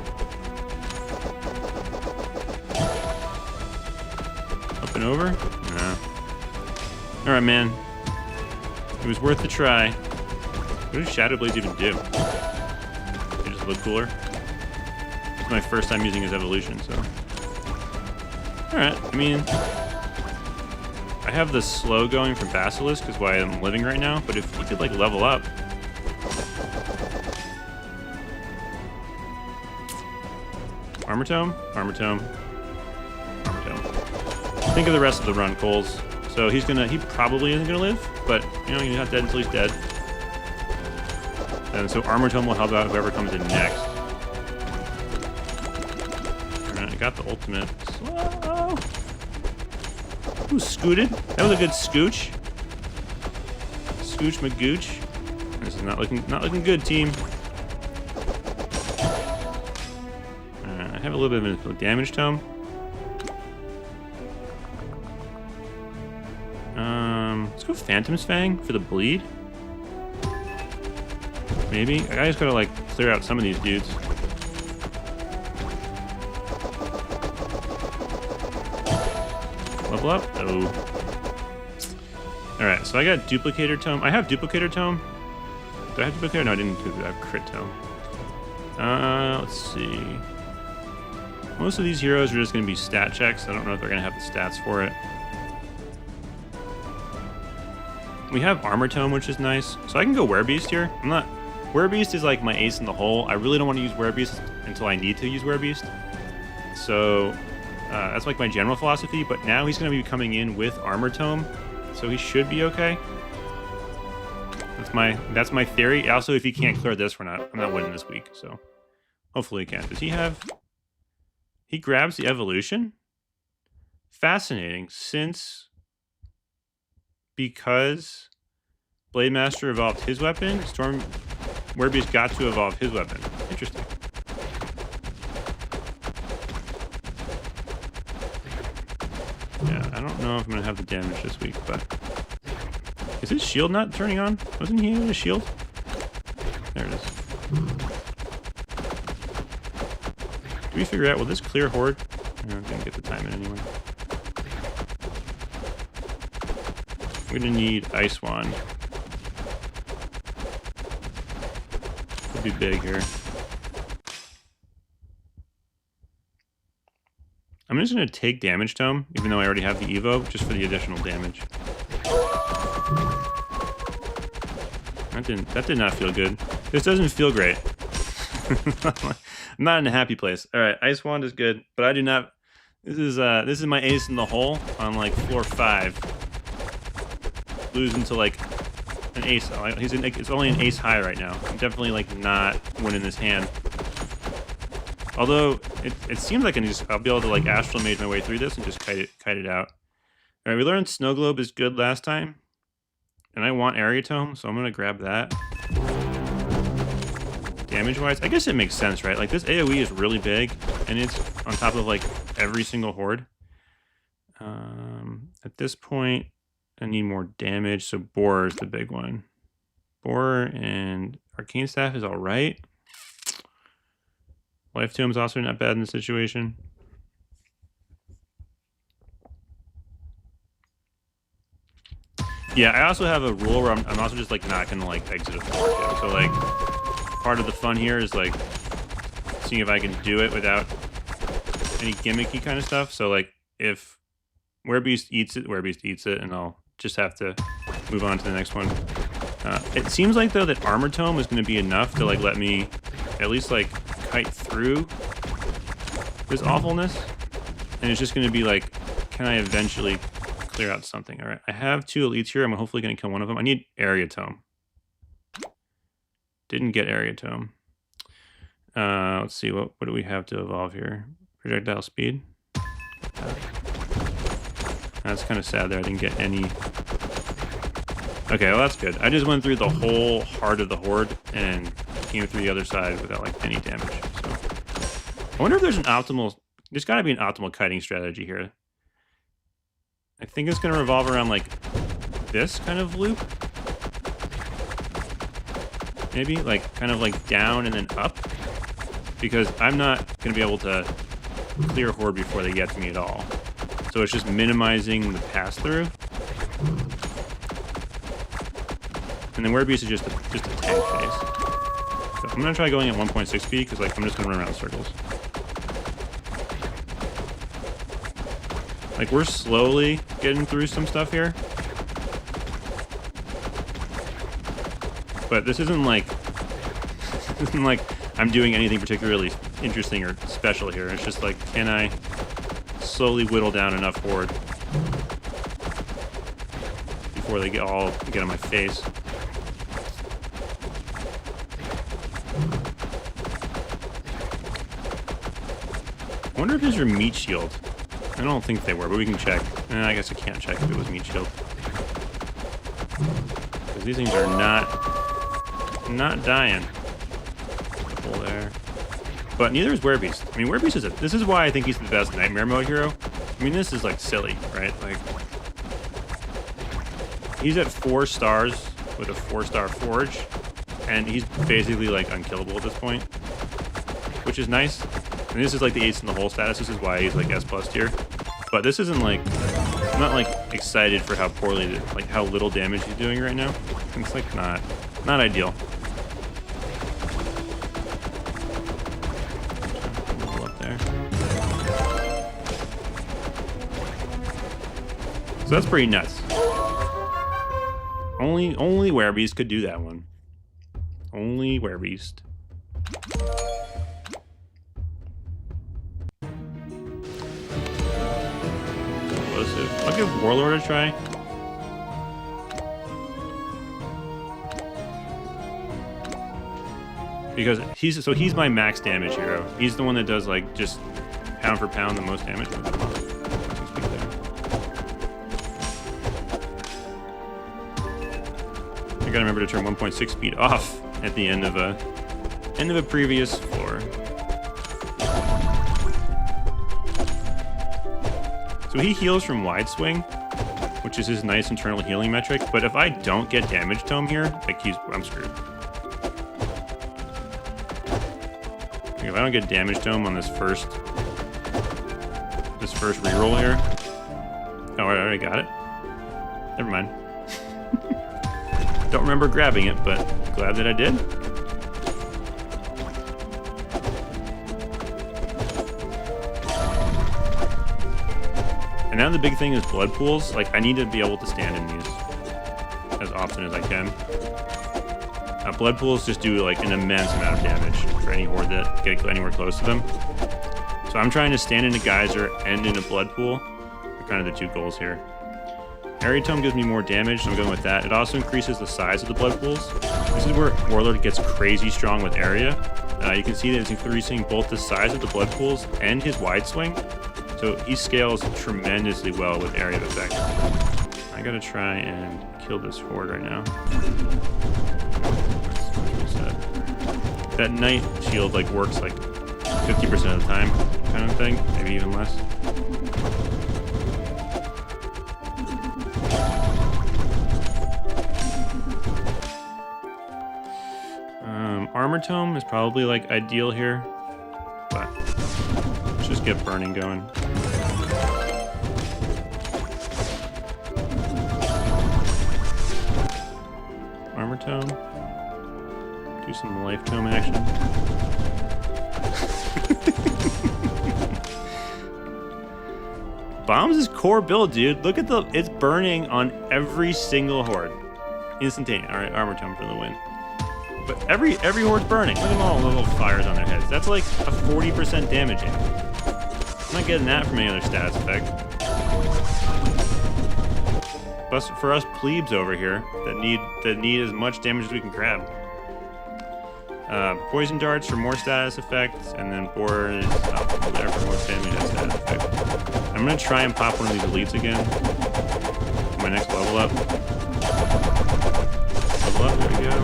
Up and over? No. Alright, man. It was worth the try. What do Shadow Blades even do? They just look cooler. It's my first time using his evolution, so. Alright, I mean, I have the slow going from Basilisk, is why I'm living right now, but if he could, like, level up. Armor Tome, Armor Tome, Armor Tome. Think of the rest of the run, Coles. So he probably isn't gonna live, but, you know, he's not dead until he's dead. And so Armor Tome will help out whoever comes in next. Alright, I got the ultimate. Slow! Ooh, scooted. That was a good scooch. Scooch magooch. This is not looking good, team. I have a little bit of a damage tome. Let's go Phantom's Fang for the bleed. Maybe. I just gotta like clear out some of these dudes. Level up? Oh. Alright, so I got Duplicator Tome. I have Duplicator Tome. Do I have Duplicator? No, I didn't. I have Crit Tome. Let's see. Most of these heroes are just going to be stat checks. I don't know if they're going to have the stats for it. We have Armor Tome, which is nice. So I can go Werebeast here. Werebeast is like my ace in the hole. I really don't want to use Werebeast until I need to use Werebeast. So that's like my general philosophy. But now he's going to be coming in with Armor Tome. So he should be okay. That's my theory. Also, if he can't clear this, I'm not winning this week. So hopefully he can. Does he have... He grabs the evolution? Fascinating. Because Blade Master evolved his weapon, Werebeast got to evolve his weapon. Interesting. Yeah, I don't know if I'm going to have the damage this week, but... Is his shield not turning on? Wasn't he in a shield? There it is. Do we figure out, will this clear Horde? I didn't get the time in anyway. We're gonna need Ice Wand. Could be big here. I'm just gonna take Damage Tome, even though I already have the Evo, just for the additional damage. That did not feel good. This doesn't feel great. I'm not in a happy place. All right, Ice Wand is good, but I do not. This is my ace in the hole on like floor 5. Losing to like an ace. It's only an ace high right now. I'm definitely like not winning this hand. Although it seems like I'll be able to like Astral Mage my way through this and just kite it out. All right, we learned Snow Globe is good last time, and I want Area Tome, so I'm gonna grab that. Damage-wise, I guess it makes sense, right? Like, this AoE is really big, and it's on top of, like, every single horde. At this point, I need more damage, so Boar is the big one. Boar and Arcane Staff is alright. Life Tome's also not bad in this situation. Yeah, I also have a rule where I'm also just, like, not gonna, like, exit a floor. So, like... Part of the fun here is like seeing if I can do it without any gimmicky kind of stuff. So like if Werebeast eats it, and I'll just have to move on to the next one. It seems like though that Armor Tome is going to be enough to like let me at least like kite through this awfulness, and it's just going to be like, can I eventually clear out something? All right, I have 2 elites here. I'm hopefully going to kill one of them. I need Area Tome. Didn't get Area Tome. Let's see, what do we have to evolve here? Projectile speed. That's kind of sad there. I didn't get any. Okay, well that's good. I just went through the whole heart of the horde and came through the other side without like any damage. So I wonder if there's an optimal. There's got to be an optimal kiting strategy here. I think it's going to revolve around like this kind of loop. Maybe like kind of like down and then up, because I'm not going to be able to clear horde before they get to me at all. So it's just minimizing the pass through. And then Werebeast is just a tank phase. So I'm gonna try going at 1.6 speed because like I'm just gonna run around in circles. Like we're slowly getting through some stuff here. But this isn't like I'm doing anything particularly interesting or special here. It's just like, can I slowly whittle down enough horde before they get on my face? I wonder if these are meat shield. I don't think they were, but we can check. I guess I can't check if it was meat shield. Because these things are not dying. Pull there. But neither is Werebeast. I mean, Werebeast this is why I think he's the best Nightmare Mode hero. I mean, this is like silly, right? Like, he's at 4 stars with a 4-star forge, and he's basically like unkillable at this point, which is nice. And this is like the ace in the hole status. This is why he's like S+ tier. But this isn't like, I'm not like excited for how poorly, like how little damage he's doing right now. It's like not ideal. Up there. So that's pretty nuts. Only Werebeast could do that one. Only Werebeast. I'll give Warlord a try. Because he's my max damage hero. He's the one that does like just pound for pound the most damage. I gotta remember to turn 1.6 speed off at the end of a previous floor. So he heals from wide swing, which is his nice internal healing metric. But if I don't get damage tome here, like I'm screwed. Like if I don't get damage tome on this first reroll here. Oh, I already got it. Never mind. Don't remember grabbing it, but glad that I did. And now the big thing is blood pools. Like, I need to be able to stand in these as often as I can. Blood pools just do like an immense amount of damage for any horde that get anywhere close to them. So I'm trying to stand in a geyser and in a blood pool. Are kind of the two goals here. Area Tome gives me more damage, so I'm going with that. It also increases the size of the blood pools. This is where Warlord gets crazy strong with area. You can see that it's increasing both the size of the blood pools and his wide swing. So he scales tremendously well with area of effect. I gotta try and kill this horde right now. That Knight shield like works like 50% of the time, kind of thing, maybe even less. Armor Tome is probably like ideal here, but let's just get burning going. Armor Tome. Do some Life Tome action. Bombs is core build, dude. Look at it's burning on every single horde. Instantaneous. Alright, Armor Tome for the win. But every horde's burning. Look at all the little fires on their heads. That's like a 40% damage in. I'm not getting that from any other status effect. But for us plebes over here that need as much damage as we can grab. Poison darts for more status effects, and then boar is up there for more damage and status effect. I'm gonna try and pop one of these elites again. My next level up. Level up, there we go.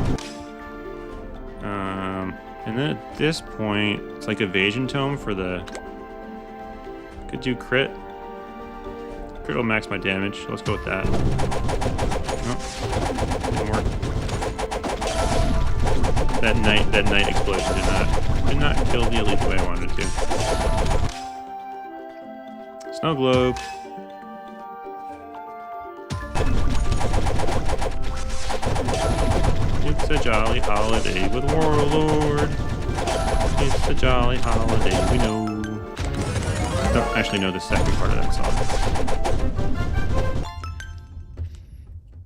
And then at this point, it's like Evasion Tome for the... Could do crit. Crit will max my damage. Let's go with that. Nope. Didn't work. That night explosion did not kill the elite the way I wanted it to. Snow globe. It's a jolly holiday with Warlord. It's a jolly holiday, we know. I don't actually know the second part of that song.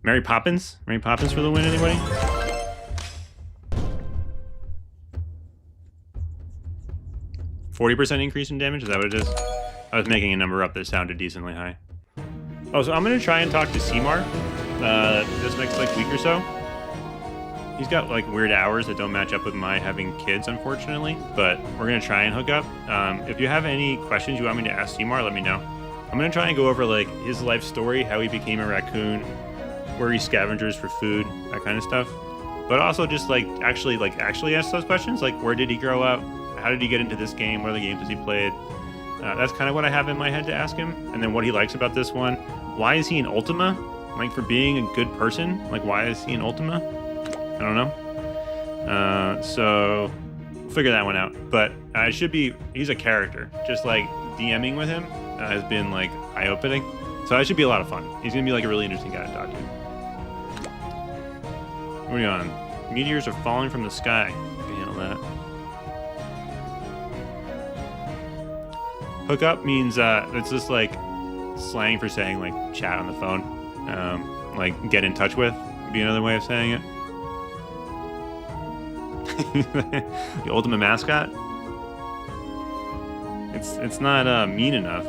Mary Poppins? Mary Poppins for the win, anybody? %40 increase in damage? Is that what it is? I was making a number up that sounded decently high. Oh, so I'm going to try and talk to Seymour this next like week or so. He's got like weird hours that don't match up with my having kids, unfortunately, but we're going to try and hook up. If you have any questions you want me to ask Seymour, let me know. I'm going to try and go over like his life story, how he became a raccoon, where he scavengers for food, that kind of stuff. But also just like actually ask those questions, like where did he grow up? How did he get into this game? What other games has he played? That's kind of what I have in my head to ask him. And then what he likes about this one. Why is he an Ultima? Like for being a good person? Like why is he an Ultima? I don't know. So we'll figure that one out. But he's a character. Just like DMing with him has been like eye-opening. So that should be a lot of fun. He's going to be like a really interesting guy to talk to. What are we on? Meteors are falling from the sky. Can handle that. Hook up means it's just like slang for saying like chat on the phone. Like get in touch with would be another way of saying it. The ultimate mascot. It's not mean enough.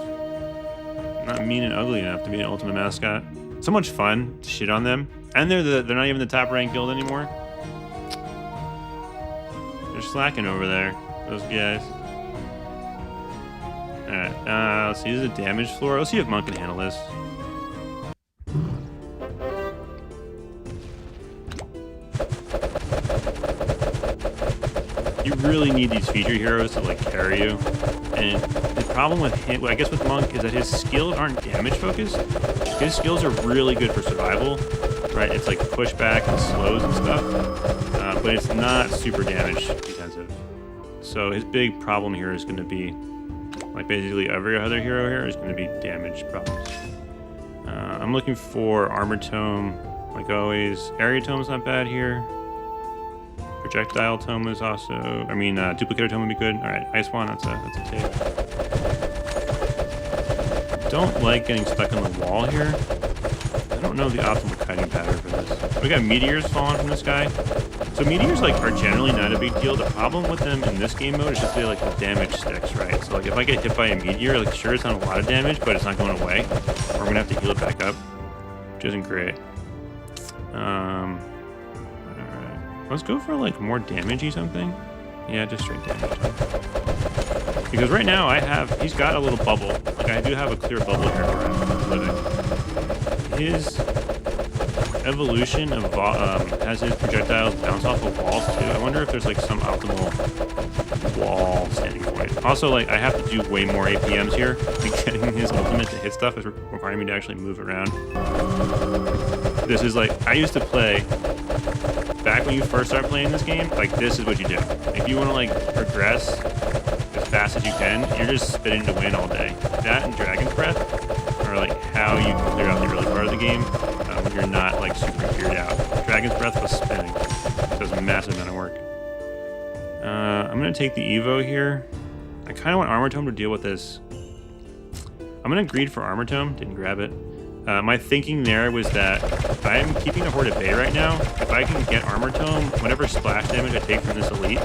Not mean and ugly enough to be an ultimate mascot. So much fun to shit on them, and they're not even the top ranked guild anymore. They're slacking over there, those guys. All right, let's see. This is a damage floor. Let's see if Monk can handle this. You really need these feature heroes to like carry you, and the problem with him, I guess with Monk, is that his skills aren't damage focused. His skills are really good for survival, right? It's like pushback and slows and stuff, but it's not super damage intensive. So his big problem here is going to be, like basically every other hero here, is going to be damage problems. I'm looking for Armor Tome, like always. Area Tome's not bad here. Projectile Tome is also, Duplicator Tome would be good. All right, Ice Wand, that's a take. Don't like getting stuck on the wall here. I don't know the optimal kiting pattern for this. We got meteors falling from the sky. So meteors like are generally not a big deal. The problem with them in this game mode is just like the damage sticks, right? So like if I get hit by a meteor, like sure it's not a lot of damage, but it's not going away. Or I'm gonna have to heal it back up, which isn't great. Let's go for like more damagey something. Yeah, just straight damage. Because right now he's got a little bubble. Like I do have a clear bubble here where I'm living. His evolution of has his projectiles bounce off of walls too. I wonder if there's like some optimal wall standing point. Also, like I have to do way more APMs here. Like getting his ultimate to hit stuff is requiring me to actually move around. This is like I used to play. Back when you first start playing this game, like this is what you do. If you want to like progress as fast as you can, you're just spitting to win all day. That and Dragon's Breath are like how you can clear out the early part of the game when you're not like super geared out. Dragon's Breath was spinning, so it's a massive amount of work. I'm gonna take the Evo here. I kind of want Armor Tome to deal with this. I'm gonna greed for Armor Tome. Didn't grab it. My thinking there was that I'm keeping the Horde at bay right now. If I can get Armor Tome, whatever splash damage I take from this elite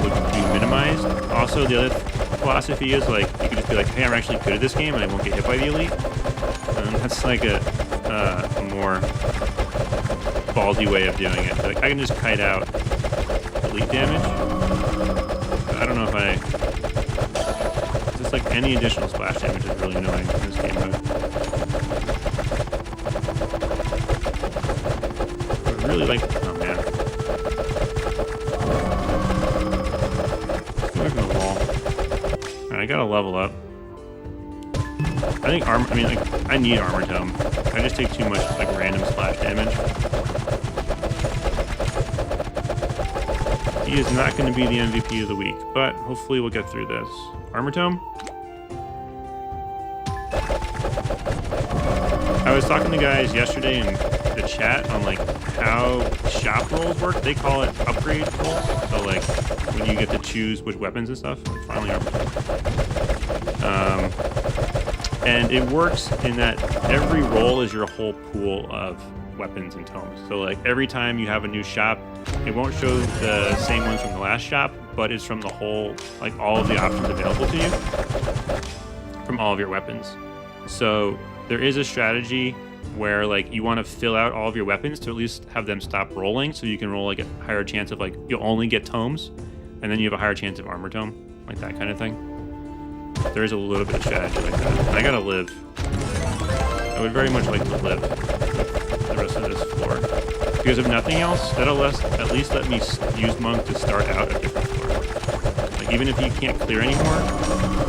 would be minimized. Also, the other philosophy is like you could just be like, hey, I'm actually good at this game and I won't get hit by the elite. That's like a more ballsy way of doing it. Like I can just kite out elite damage. But I don't know if just like any additional splash damage is really annoying in this game mode. I really like. Oh man. Let's go away from the wall. Alright, I gotta level up. I think I need Armor Tome. I just take too much like random splash damage. He is not going to be the MVP of the week, but hopefully we'll get through this. Armor Tome? I was talking to guys yesterday in the chat on like how shop rolls work. They call it upgrade rolls. So like when you get to choose which weapons and stuff. Finally, and it works in that every roll is your whole pool of weapons and tomes. So like every time you have a new shop, it won't show the same ones from the last shop, but it's from the whole, like all of the options available to you from all of your weapons. So there is a strategy where like you want to fill out all of your weapons to at least have them stop rolling, so you can roll like a higher chance of like you'll only get tomes, and then you have a higher chance of armor tome, like that kind of thing. There is a little bit of strategy like that. I gotta live. I would very much like to live the rest of this floor. Because if nothing else, that'll at least let me use Monk to start out a different floor. Like even if he can't clear anymore,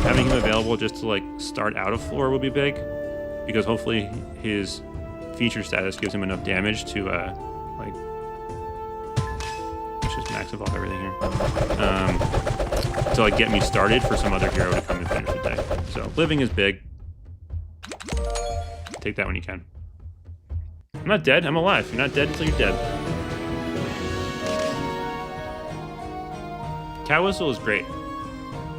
having him available just to like start out a floor would be big. Because hopefully his feature status gives him enough damage to like, let's just max evolve everything here. To like get me started for some other hero to come and finish the day. So living is big. Take that when you can. I'm not dead, I'm alive. You're not dead until you're dead. Cow Whistle is great.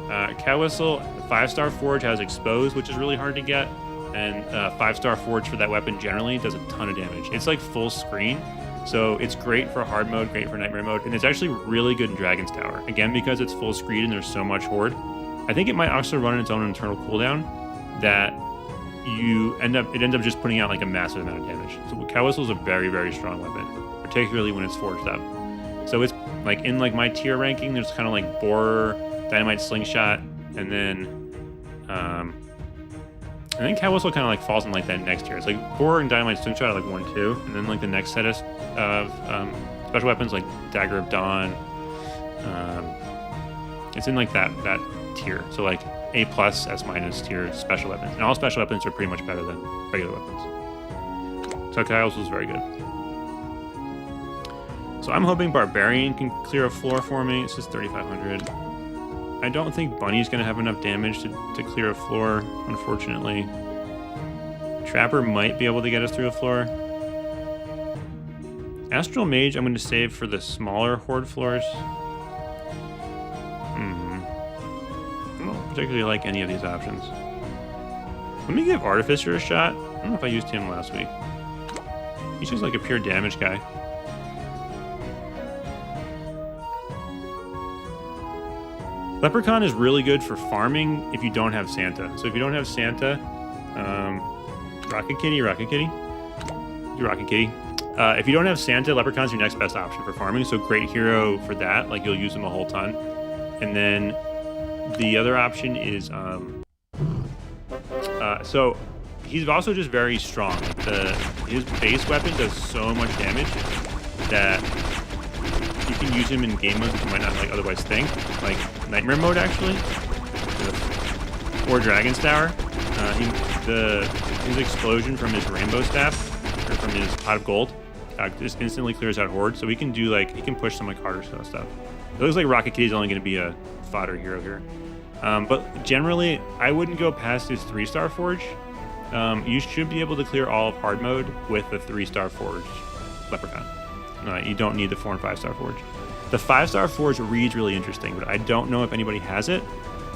Cow Whistle, 5-star Forge has Expose, which is really hard to get. And 5-star Forge for that weapon generally does a ton of damage. It's like full screen. So it's great for hard mode, great for nightmare mode, and it's actually really good in Dragon's Tower. Again, because it's full screen and there's so much horde. I think it might also run its own internal cooldown that it ends up just putting out like a massive amount of damage. So Cow Whistle is a very, very strong weapon, particularly when it's forged up. So it's like in like my tier ranking, there's kind of like Borer, Dynamite Slingshot, and then Cow Whistle kind of like falls in like that next tier. It's like Borer and Dynamite Slingshot are like 1, 2, and then like the next set of special weapons like Dagger of Dawn. It's in like that tier. So like A+, S- tier special weapons, and all special weapons are pretty much better than regular weapons. So Cow Whistle is very good. So I'm hoping Barbarian can clear a floor for me. It's just 3,500. I don't think Bunny's going to have enough damage to clear a floor, unfortunately. Trapper might be able to get us through a floor. Astral Mage I'm going to save for the smaller horde floors. I don't particularly like any of these options. Let me give Artificer a shot. I don't know if I used him last week. He's just like a pure damage guy. Leprechaun is really good for farming if you don't have Santa. So if you don't have Santa, Rocket Kitty. Do Rocket Kitty. If you don't have Santa, Leprechaun's your next best option for farming. So great hero for that. Like you'll use him a whole ton. And then the other option is, so he's also just very strong. His base weapon does so much damage that you can use him in game modes that you might not like otherwise think, like Nightmare mode actually, or Dragon's Tower. His explosion from his Rainbow Staff, or from his Pot of Gold, just instantly clears out Horde, so he can do like, he can push some like harder stuff. It looks like Rocket Kitty's only going to be a fodder hero here. But generally, I wouldn't go past his 3-star Forge. You should be able to clear all of hard mode with the 3-star Forge Leprechaun. You don't need the 4 and 5-star Forge. The 5-star Forge reads really interesting, but I don't know if anybody has it.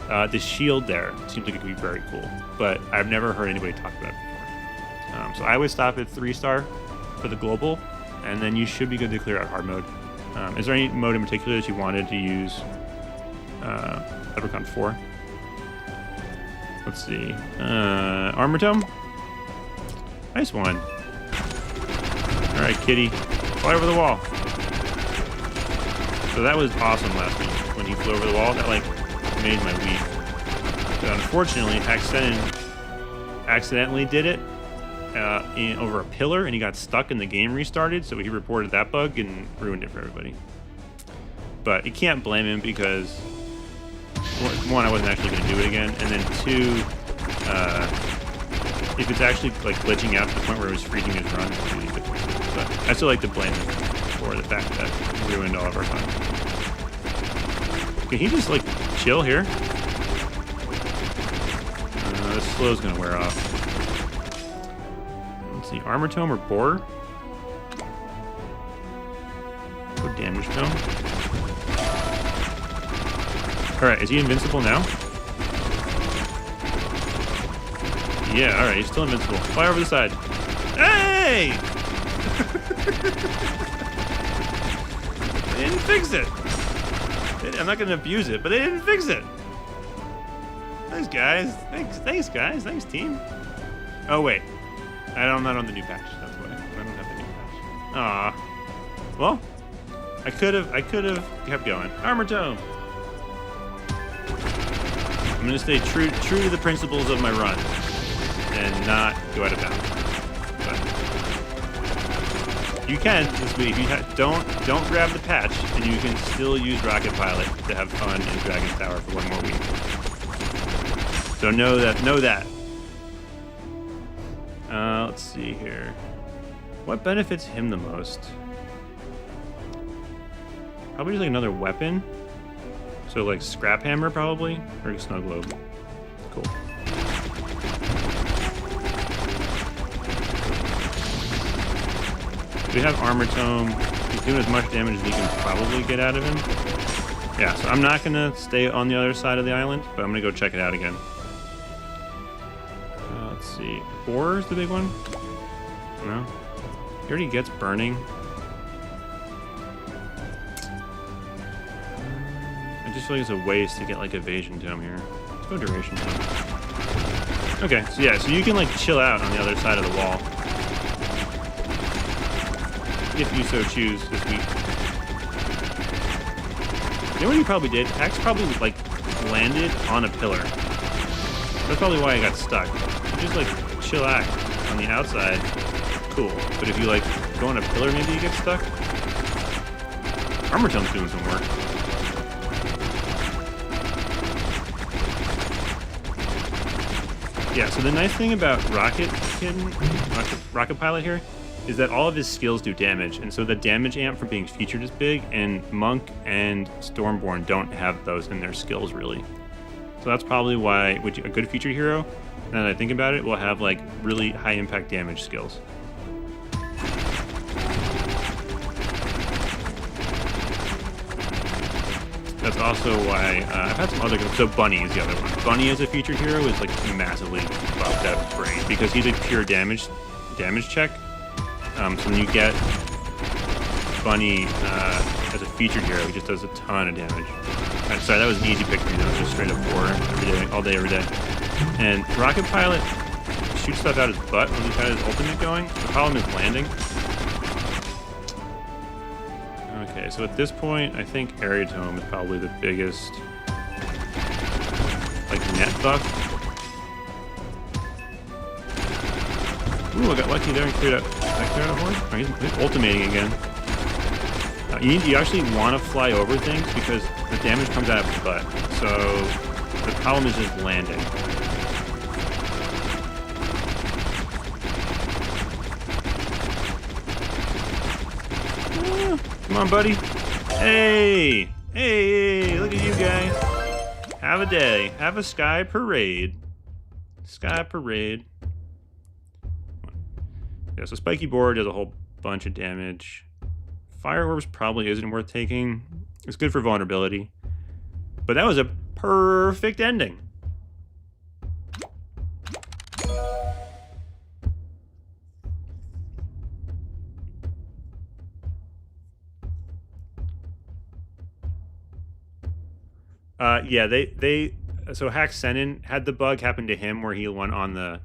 The shield there seems like it could be very cool, but I've never heard anybody talk about it before. So I would stop at 3-star for the global, and then you should be good to clear out hard mode. Is there any mode in particular that you wanted to use Leprechaun for? Let's see. Armor Tome? Nice one. Alright, Kitty. Fly over the wall. So that was awesome last week when he flew over the wall. That like made my week. But unfortunately, accidentally did it over a pillar, and he got stuck and the game restarted. So he reported that bug and ruined it for everybody. But you can't blame him because 1, I wasn't actually going to do it again, and then 2, if it's actually like glitching out to the point where it was freezing his run, it's really difficult. But I still like to blame him for the fact that he ruined all of our fun. Can he just like chill here? This slow's gonna wear off. Let's see, Armor Tome or Borer? No damage to him. Alright, is he invincible now? Yeah, alright, he's still invincible. Fly over the side. Hey! They didn't fix it. I'm not going to abuse it, but they didn't fix it. Thanks, guys. Thanks, guys. Thanks, team. Oh, wait. I'm not on the new patch. That's why. I don't have the new patch. Aw. Well, I could have kept going. Armor Tome. I'm going to stay true to the principles of my run and not go out of bounds. But you can this week. Don't grab the patch, and you can still use Rocket Pilot to have fun in Dragon's Tower for one more week. So know that. Let's see here. What benefits him the most? Probably just like another weapon. So like Scrap Hammer probably, or Snow Globe. Cool. We have Armor Tome. He's doing as much damage as we can probably get out of him. Yeah, so I'm not gonna stay on the other side of the island, but I'm gonna go check it out again. Let's see. Boar is the big one? No? He already gets burning. I just feel like it's a waste to get like evasion to him here. Let's go duration to him. Okay, so yeah, so you can like chill out on the other side of the wall. If you so choose this week. You know what he probably did? Axe probably like landed on a pillar. That's probably why I got stuck. You just like chillax on the outside, cool. But if you like go on a pillar, maybe you get stuck. Armor Tome's doing some work. Yeah, so the nice thing about Rocket Pilot here is that all of his skills do damage, and so the damage amp for being featured is big, and Monk and Stormborn don't have those in their skills really. So that's probably why a good featured hero, now that I think about it, will have like really high impact damage skills. That's also why I've had some other. So Bunny is the other one. Bunny as a featured hero is like massively buffed out of brain because he's a pure damage check. So when you get Bunny as a featured hero, he just does a ton of damage. Sorry, that was an easy pick for me. That was just straight up war every day, all day, every day. And Rocket Pilot shoots stuff out his butt when he's got his ultimate going. The problem is landing. Okay, so at this point, I think Area Tome is probably the biggest, like, net buff. Ooh, I got lucky there and cleared out. Did I clear out a horde? Oh, he's ultimating again. You actually want to fly over things because the damage comes out of his butt. So the problem is just landing. Come on, buddy. Hey! Hey, look at you guys. Have a day. Have a sky parade. Sky parade. Yeah, so Spiky Board does a whole bunch of damage. Fire Orbs probably isn't worth taking. It's good for vulnerability. But that was a perfect ending. Yeah, so Hack Senin had the bug happen to him where he went on the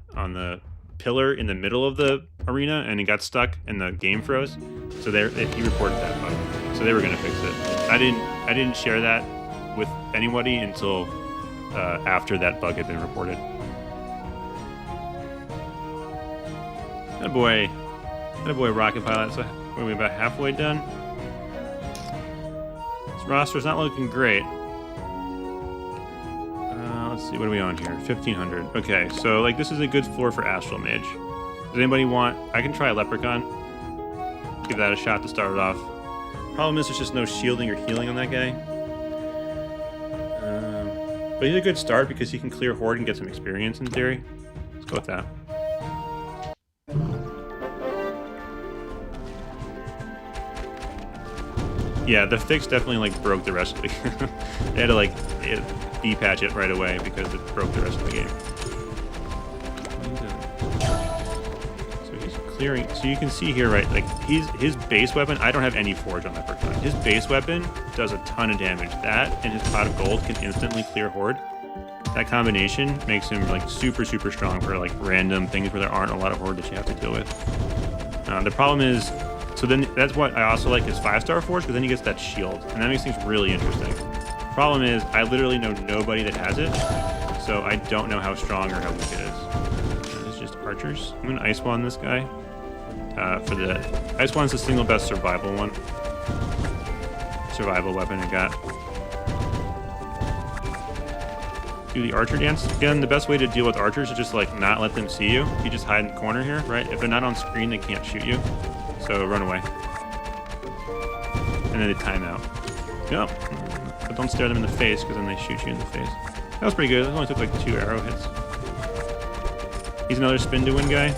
pillar in the middle of the arena and he got stuck and the game froze. So he reported that bug. So they were gonna fix it. I didn't share that with anybody until after that bug had been reported. Attaboy, Rocket Pilot. So we're about halfway done. This roster's not looking great. Let's see, what are we on here? 1500. Okay, so like this is a good floor for Astral Mage. Does anybody want? I can try Leprechaun. Give that a shot to start it off. Problem is there's just no shielding or healing on that guy. But he's a good start because he can clear Horde and get some experience in theory. Let's go with that. Yeah, the fix definitely like broke the rest of the game. They had to like depatch it right away because it broke the rest of the game. So he's clearing. So you can see here, right? Like his base weapon. I don't have any forge on Leprechaun. His base weapon does a ton of damage. That and his pot of gold can instantly clear horde. That combination makes him like super strong for like random things where there aren't a lot of horde that you have to deal with. The problem is, so then that's what I also like is 5-star forge, because then he gets that shield, and that makes things really interesting. Problem is, I literally know nobody that has it, so I don't know how strong or how weak it is. It's just archers. I'm gonna ice wand this guy. For the ice wand's the single best survival weapon I got. Do the archer dance. Again, the best way to deal with archers is just like not let them see you. You just hide in the corner here, right? If they're not on screen, they can't shoot you. So run away. And then they time out. Yep. But don't stare them in the face, because then they shoot you in the face. That was pretty good. It only took like 2 arrow hits. He's another spin to win guy.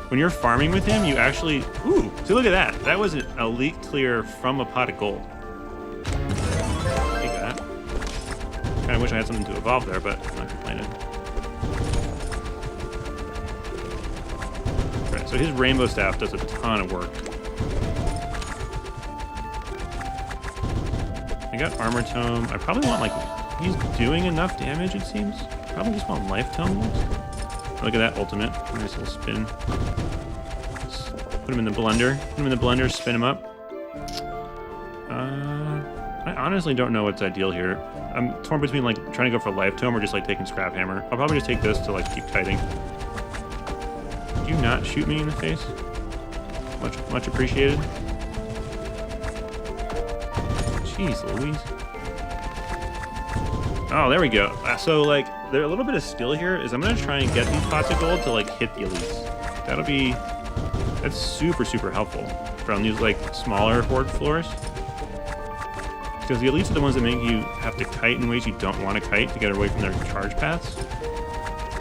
When you're farming with him, you actually... Ooh! So look at that. That was an elite clear from a pot of gold. Take that. Kind of wish I had something to evolve there, but I'm not complaining. Right, so his rainbow staff does a ton of work. I got armor tome. I probably want like... He's doing enough damage, it seems. Probably just want life tomes. Look at that ultimate. Nice little spin. Just put him in the blender. Put him in the blender, spin him up. I honestly don't know what's ideal here. I'm torn between like trying to go for life tome or just like taking scrap hammer. I'll probably just take this to like keep kiting. Do you not shoot me in the face? Much appreciated. Jeez Louise. Oh, there we go. So like, there's a little bit of skill here is I'm gonna try and get these pots of gold to like hit the elites. That's super helpful from these like smaller horde floors. Because the elites are the ones that make you have to kite in ways you don't want to kite to get away from their charge paths.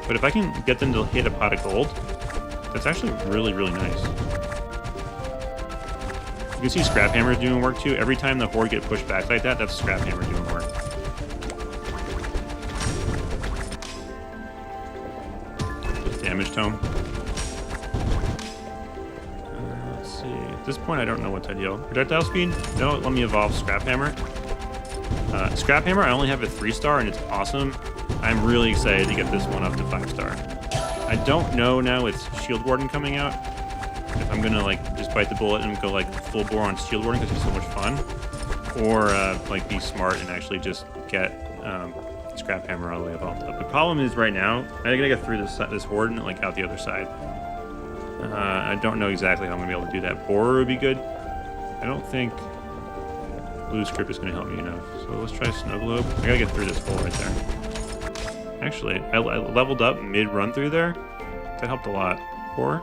But if I can get them to hit a pot of gold, that's actually really nice. You can see Scrap Hammer doing work too. Every time the horde get pushed back like that, that's Scrap Hammer doing work. Damage tome. Let's see. At this point, I don't know what's ideal. Projectile speed? No, let me evolve Scrap Hammer. Scrap Hammer, I only have a 3-star, and it's awesome. I'm really excited to get this one up to 5-star. I don't know now with Shield Warden coming out if I'm gonna like just bite the bullet and go like full bore on Shield Warden because it's so much fun, or like be smart and actually just get Scrap Hammer all the way evolved up. The problem is right now I gotta get through this horde and like out the other side. I don't know exactly how I'm gonna be able to do that. Borer would be good. I don't think Blue Script is gonna help me enough. So let's try Snow Globe. I gotta get through this hole right there. Actually, I leveled up mid-run through there. That helped a lot. Borer.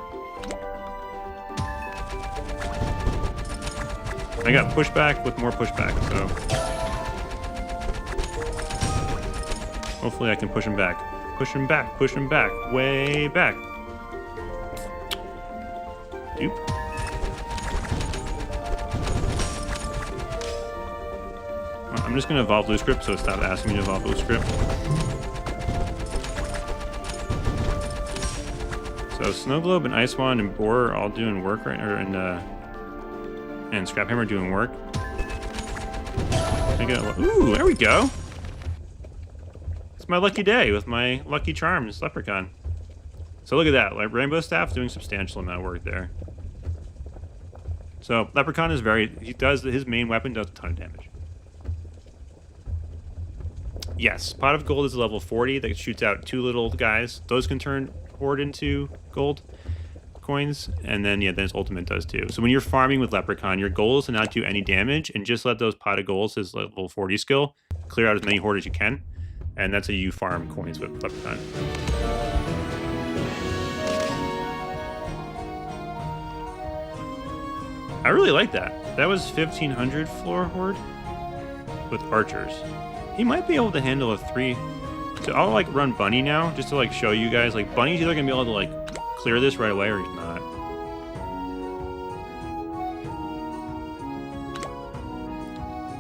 I got pushback with more pushback, so hopefully I can push him back. Push him back, push him back, way back. Dupe. I'm just gonna evolve Blue Script, so stop asking me to evolve Blue Script. So Snow Globe and Ice Wand and Borer are all doing work right now, and Scrap Hammer doing work. Ooh, there we go. It's my lucky day with my lucky charms, Leprechaun. So look at that, like Rainbow Staff doing substantial amount of work there. So Leprechaun is his main weapon does a ton of damage. Yes, Pot of Gold is level 40 that shoots out 2 little guys. Those can turn horde into gold coins, and then then his ultimate does too. So when you're farming with Leprechaun, your goal is to not do any damage and just let those Pot of Golds, his level 40 skill, clear out as many horde as you can, and that's how you farm coins with Leprechaun. I really like that. That was 1500 floor horde with archers. He might be able to handle a 3. So I'll like run Bunny now just to like show you guys. Like Bunny's either gonna be able to like clear this right away or he's not.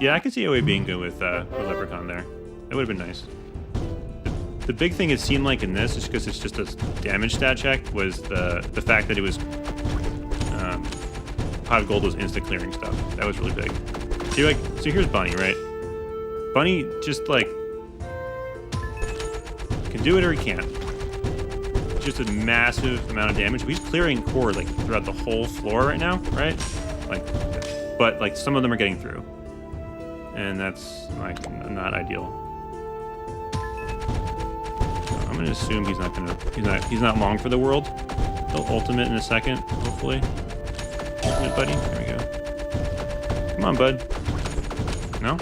Yeah, I could see AoE being good with Leprechaun there. That would have been nice. The big thing it seemed like in this, just because it's just a damage stat check, was the fact that it was pot of gold was instant clearing stuff. That was really big. So here's Bunny, right? Bunny just like can do it or he can't. Just a massive amount of damage. He's clearing core like throughout the whole floor right now, right? But like some of them are getting through, and that's like not ideal. So I'm gonna assume he's not long for the world. He'll ultimate in a second, hopefully. Ultimate, buddy. There we go. Come on, bud. No?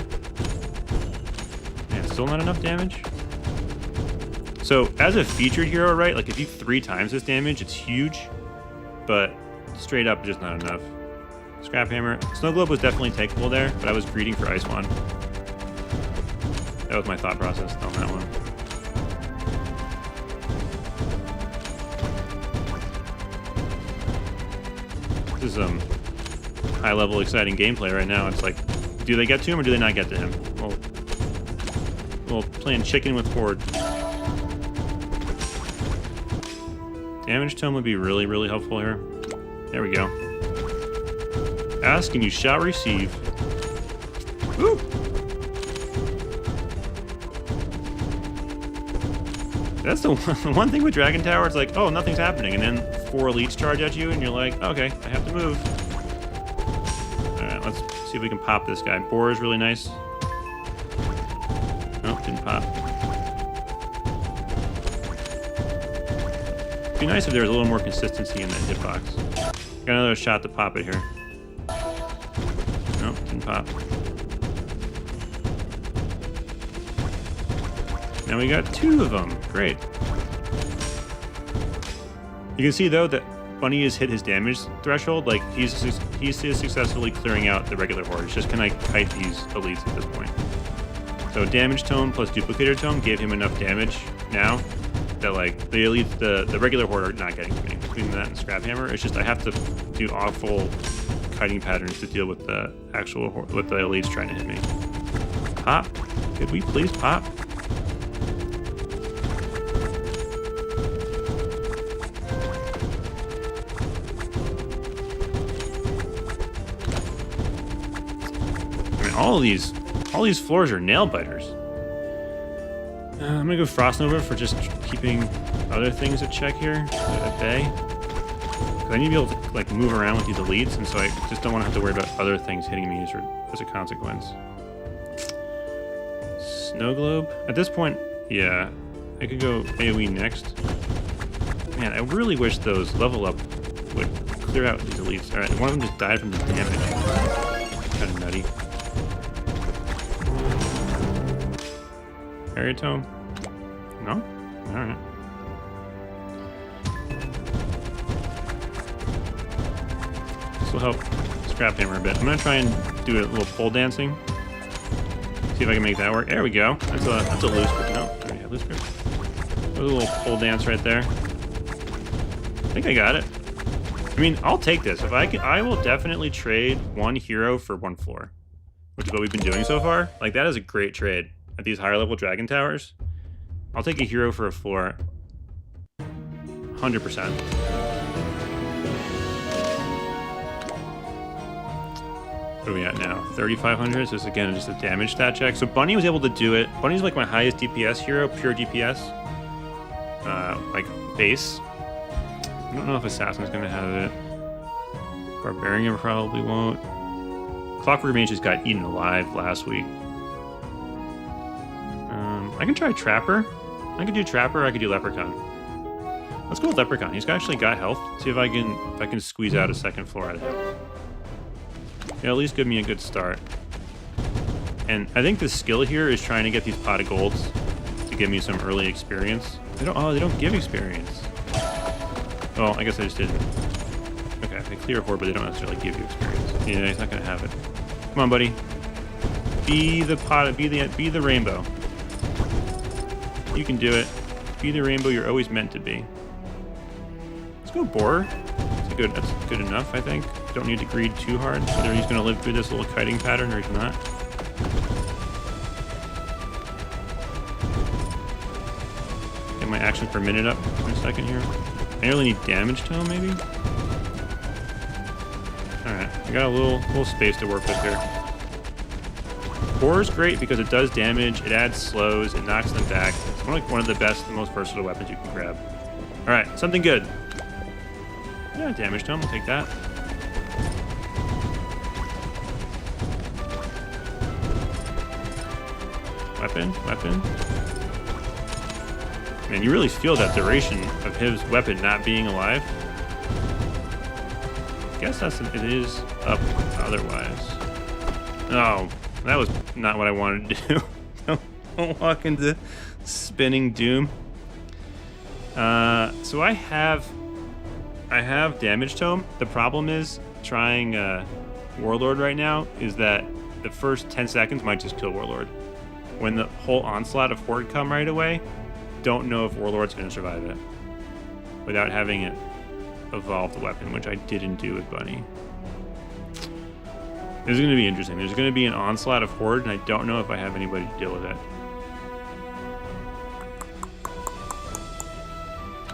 Man, still not enough damage. So as a featured hero, right? Like if you 3 times this damage, it's huge, but straight up, just not enough. Scrap Hammer. Snow Globe was definitely takeable there, but I was greeting for Ice Wand. That was my thought process on that one. This is high level exciting gameplay right now. It's like, do they get to him or do they not get to him? Well, playing chicken with Horde. Damage Tome would be really, really helpful here. There we go. Ask and you shall receive. Woo! That's the one thing with Dragon Tower. It's like, oh, nothing's happening. And then 4 elites charge at you and you're like, okay, I have to move. Alright, let's see if we can pop this guy. Boar is really nice. Nope, didn't pop. It'd be nice if there was a little more consistency in that hitbox. Got another shot to pop it here. Nope, didn't pop. Now we got 2 of them. Great. You can see though that Bunny has hit his damage threshold. Like he's successfully clearing out the regular horde. It's just can I kite these elites at this point? So damage tome plus duplicator tome gave him enough damage now that like the elites, the regular horde are not getting to me. Between that and Scrap Hammer, it's just I have to do awful kiting patterns to deal with the actual with the elites trying to hit me. Pop. Could we please pop? All these floors are nail biters. I'm gonna go Frost Nova for just keeping other things at check here, at bay. Because I need to be able to like move around with these elites, and so I just don't want to have to worry about other things hitting me as a consequence. Snow Globe. At this point, yeah, I could go AoE next. Man, I really wish those level up would clear out these elites. All right, one of them just died from the damage. Kind of nutty. Area Tome? No? Alright. This will help Scrap Hammer a bit. I'm gonna try and do a little pole dancing. See if I can make that work. There we go. That's a loose grip. No, do we have loose grip? A little pole dance right there. I think I got it. I mean, I'll take this. If I will definitely trade 1 hero for 1 floor, which is what we've been doing so far. Like that is a great trade. At these higher level Dragon Towers, I'll take a hero for a floor. 100%. What are we at now? 3,500. So this again is just a damage stat check. So Bunny was able to do it. Bunny's like my highest DPS hero, pure DPS. Like base. I don't know if Assassin's gonna have it. Barbarian probably won't. Clockwork Mage just got eaten alive last week. I can try Trapper. I can do Trapper, I could do Leprechaun. Let's go with Leprechaun. He's actually got health. See if I can squeeze out a 2nd floor out of him. Yeah, at least give me a good start. And I think the skill here is trying to get these pot of golds to give me some early experience. They don't give experience. Well, I guess I just didn't. Okay, they clear horde, but they don't necessarily give you experience. Yeah, he's not gonna have it. Come on, buddy. Be the pot. Be the rainbow. You can do it. Be the rainbow you're always meant to be. Let's go Boar. That's good enough, I think. Don't need to greed too hard. Whether he's going to live through this little kiting pattern or he's not. Get my action per minute up in a second here. I really need damage tome, maybe? Alright, I got a little space to work with here. Horror's great because it does damage, it adds slows, it knocks them back. It's one of the best and most versatile weapons you can grab. Alright, something good. Yeah, damage tome, we'll take that. Weapon. Man, you really feel that duration of his weapon not being alive. I guess it is up otherwise. Oh, that was not what I wanted to do. Don't walk into spinning doom. So I have damage tome. The problem is trying Warlord right now is that the first 10 seconds might just kill Warlord. When the whole onslaught of Horde come right away, don't know if Warlord's going to survive it without having it evolve the weapon, which I didn't do with Bunny. This is going to be interesting. There's going to be an onslaught of Horde, and I don't know if I have anybody to deal with it.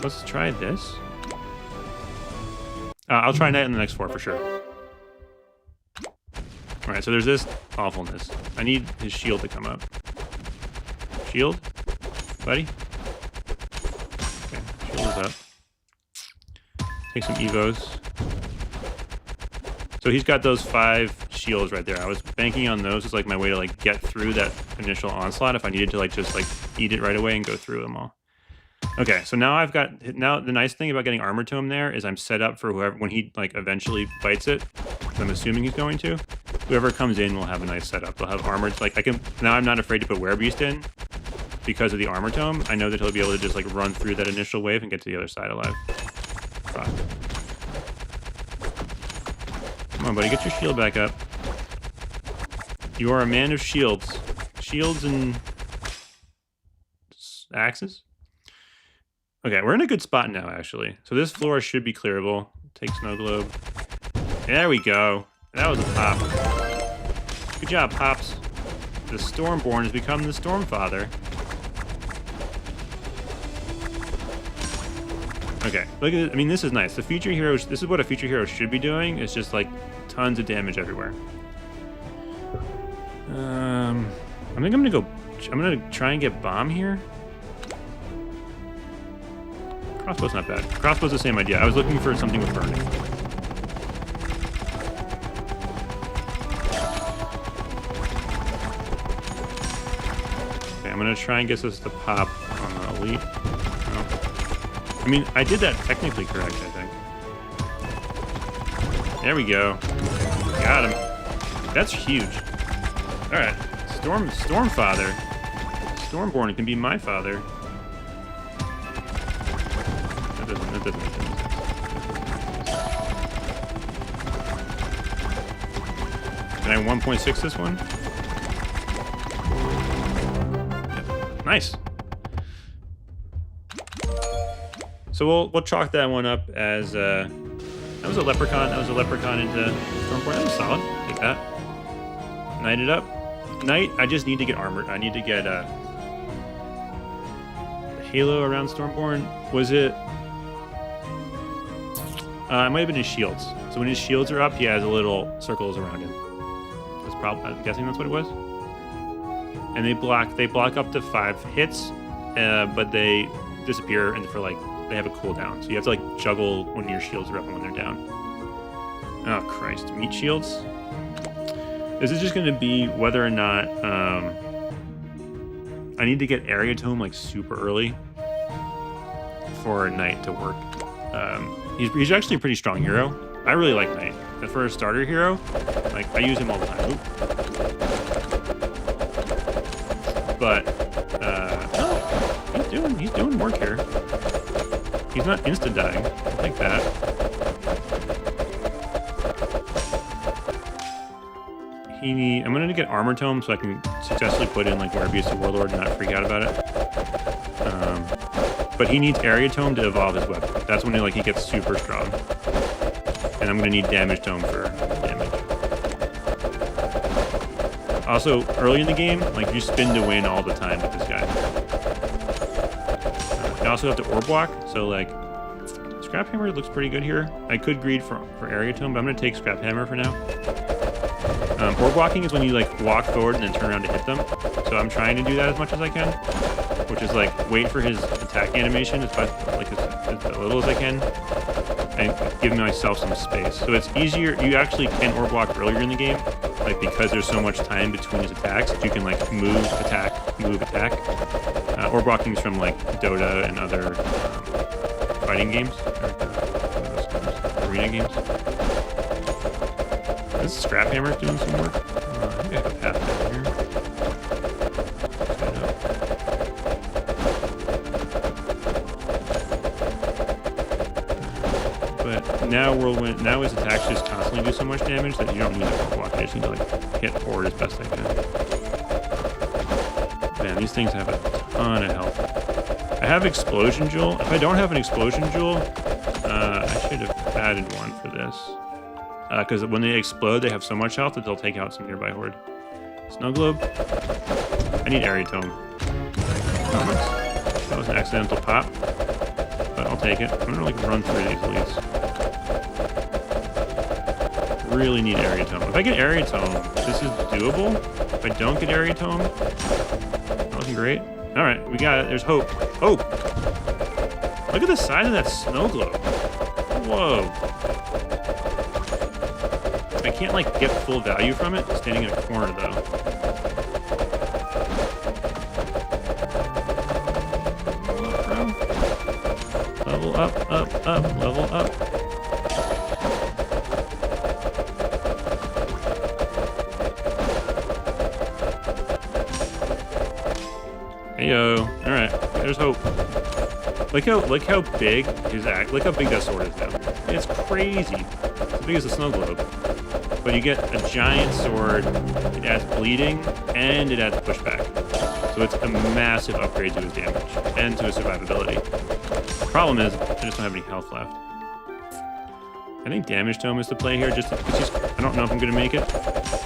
Let's try this. I'll try Knight in the next 4 for sure. Alright, so there's this awfulness. I need his shield to come up. Shield? Buddy? Okay, shield is up. Take some evos. So he's got those 5 shields right there. I was banking on those as like my way to like get through that initial onslaught if I needed to like just like eat it right away and go through them all. Okay, so now now the nice thing about getting Armor Tome there is I'm set up for whoever, when he like eventually bites it, I'm assuming he's going to, whoever comes in will have a nice setup. They'll have armored, like now I'm not afraid to put Werebeast in because of the Armor Tome. I know that he'll be able to just like run through that initial wave and get to the other side alive. Fuck. Come on, buddy, get your shield back up. You are a man of shields. Shields and axes? Okay, we're in a good spot now, actually. So this floor should be clearable. Take Snow Globe. There we go. That was a pop. Good job, Pops. The Stormborn has become the Stormfather. Okay, look at it. I mean, this is nice. The feature heroes, this is what a feature hero should be doing. It's just like tons of damage everywhere. I think I'm gonna try and get bomb here. Crossbow's not bad. Crossbow's the same idea. I was looking for something with burning. Okay, I'm gonna try and get this to pop on the elite. No. I mean, I did that technically correct, I think. There we go. Got him. That's huge. All right, Stormfather. Stormborn can be my father. That doesn't make any sense. Can I 1.6 this one? Yep. Nice. So we'll chalk that one up as that was a leprechaun. That was a leprechaun into Stormborn. That was solid. Take that. Knight it up. Knight, I just need to get armored. I need to get the halo around Stormborn. Was it? It might have been his shields. So when his shields are up, he has a little circles around him. That's probably. I'm guessing that's what it was. And they block up to 5 hits, but they disappear and for like they have a cooldown. So you have to like juggle when your shields are up and when they're down. Oh Christ! Meat shields. This is just going to be whether or not I need to get Area Tome like super early for Knight to work. He's actually a pretty strong hero. I really like Knight. And for a starter hero, like I use him all the time. Oop. But he's doing work here. He's not insta dying. I like that. I'm gonna get Armor Tome so I can successfully put in like Werebeast and Warlord and not freak out about it. But he needs Area Tome to evolve his weapon. That's when he gets super strong. And I'm gonna need Damage Tome for damage. Also, early in the game, like you spin to win all the time with this guy. You also have to orb walk, so like Scrap Hammer looks pretty good here. I could greed for Area Tome, but I'm gonna take Scrap Hammer for now. Orb walking is when you like walk forward and then turn around to hit them. So I'm trying to do that as much as I can, which is like wait for his attack animation as little as I can, and give myself some space. So it's easier. You actually can orb walk earlier in the game, like because there's so much time between his attacks that you can like move, attack, move, attack. Orb walking is from like Dota and other fighting games, or arena games. This Scrap Hammer is doing some work. I think I have a path down here. But now Whirlwind, now his attacks just constantly do so much damage that you don't need to block. I just need to like hit forward as best I can. Man, these things have a ton of health. I have Explosion Jewel. If I don't have an Explosion Jewel, I should have added one for this. Because when they explode, they have so much health that they'll take out some nearby horde. Snow Globe. I need Area Tome. That was an accidental pop, but I'll take it. I'm gonna like run through these leads. Really need Area Tome. If I get Area Tome, this is doable. If I don't get Area Tome, not looking great. All right, we got it. There's hope. Hope. Look at the size of that Snow Globe. Whoa. I can't like get full value from it standing in a corner though. Level up, level up. Heyo. All right, there's hope. Look how big his look how big that sword is now. It's crazy. It's as big as a snow globe. But you get a giant sword, it adds bleeding, and it adds pushback. So it's a massive upgrade to his damage and to his survivability. The problem is, I just don't have any health left. I think Damage Tome is the play here, I don't know if I'm going to make it,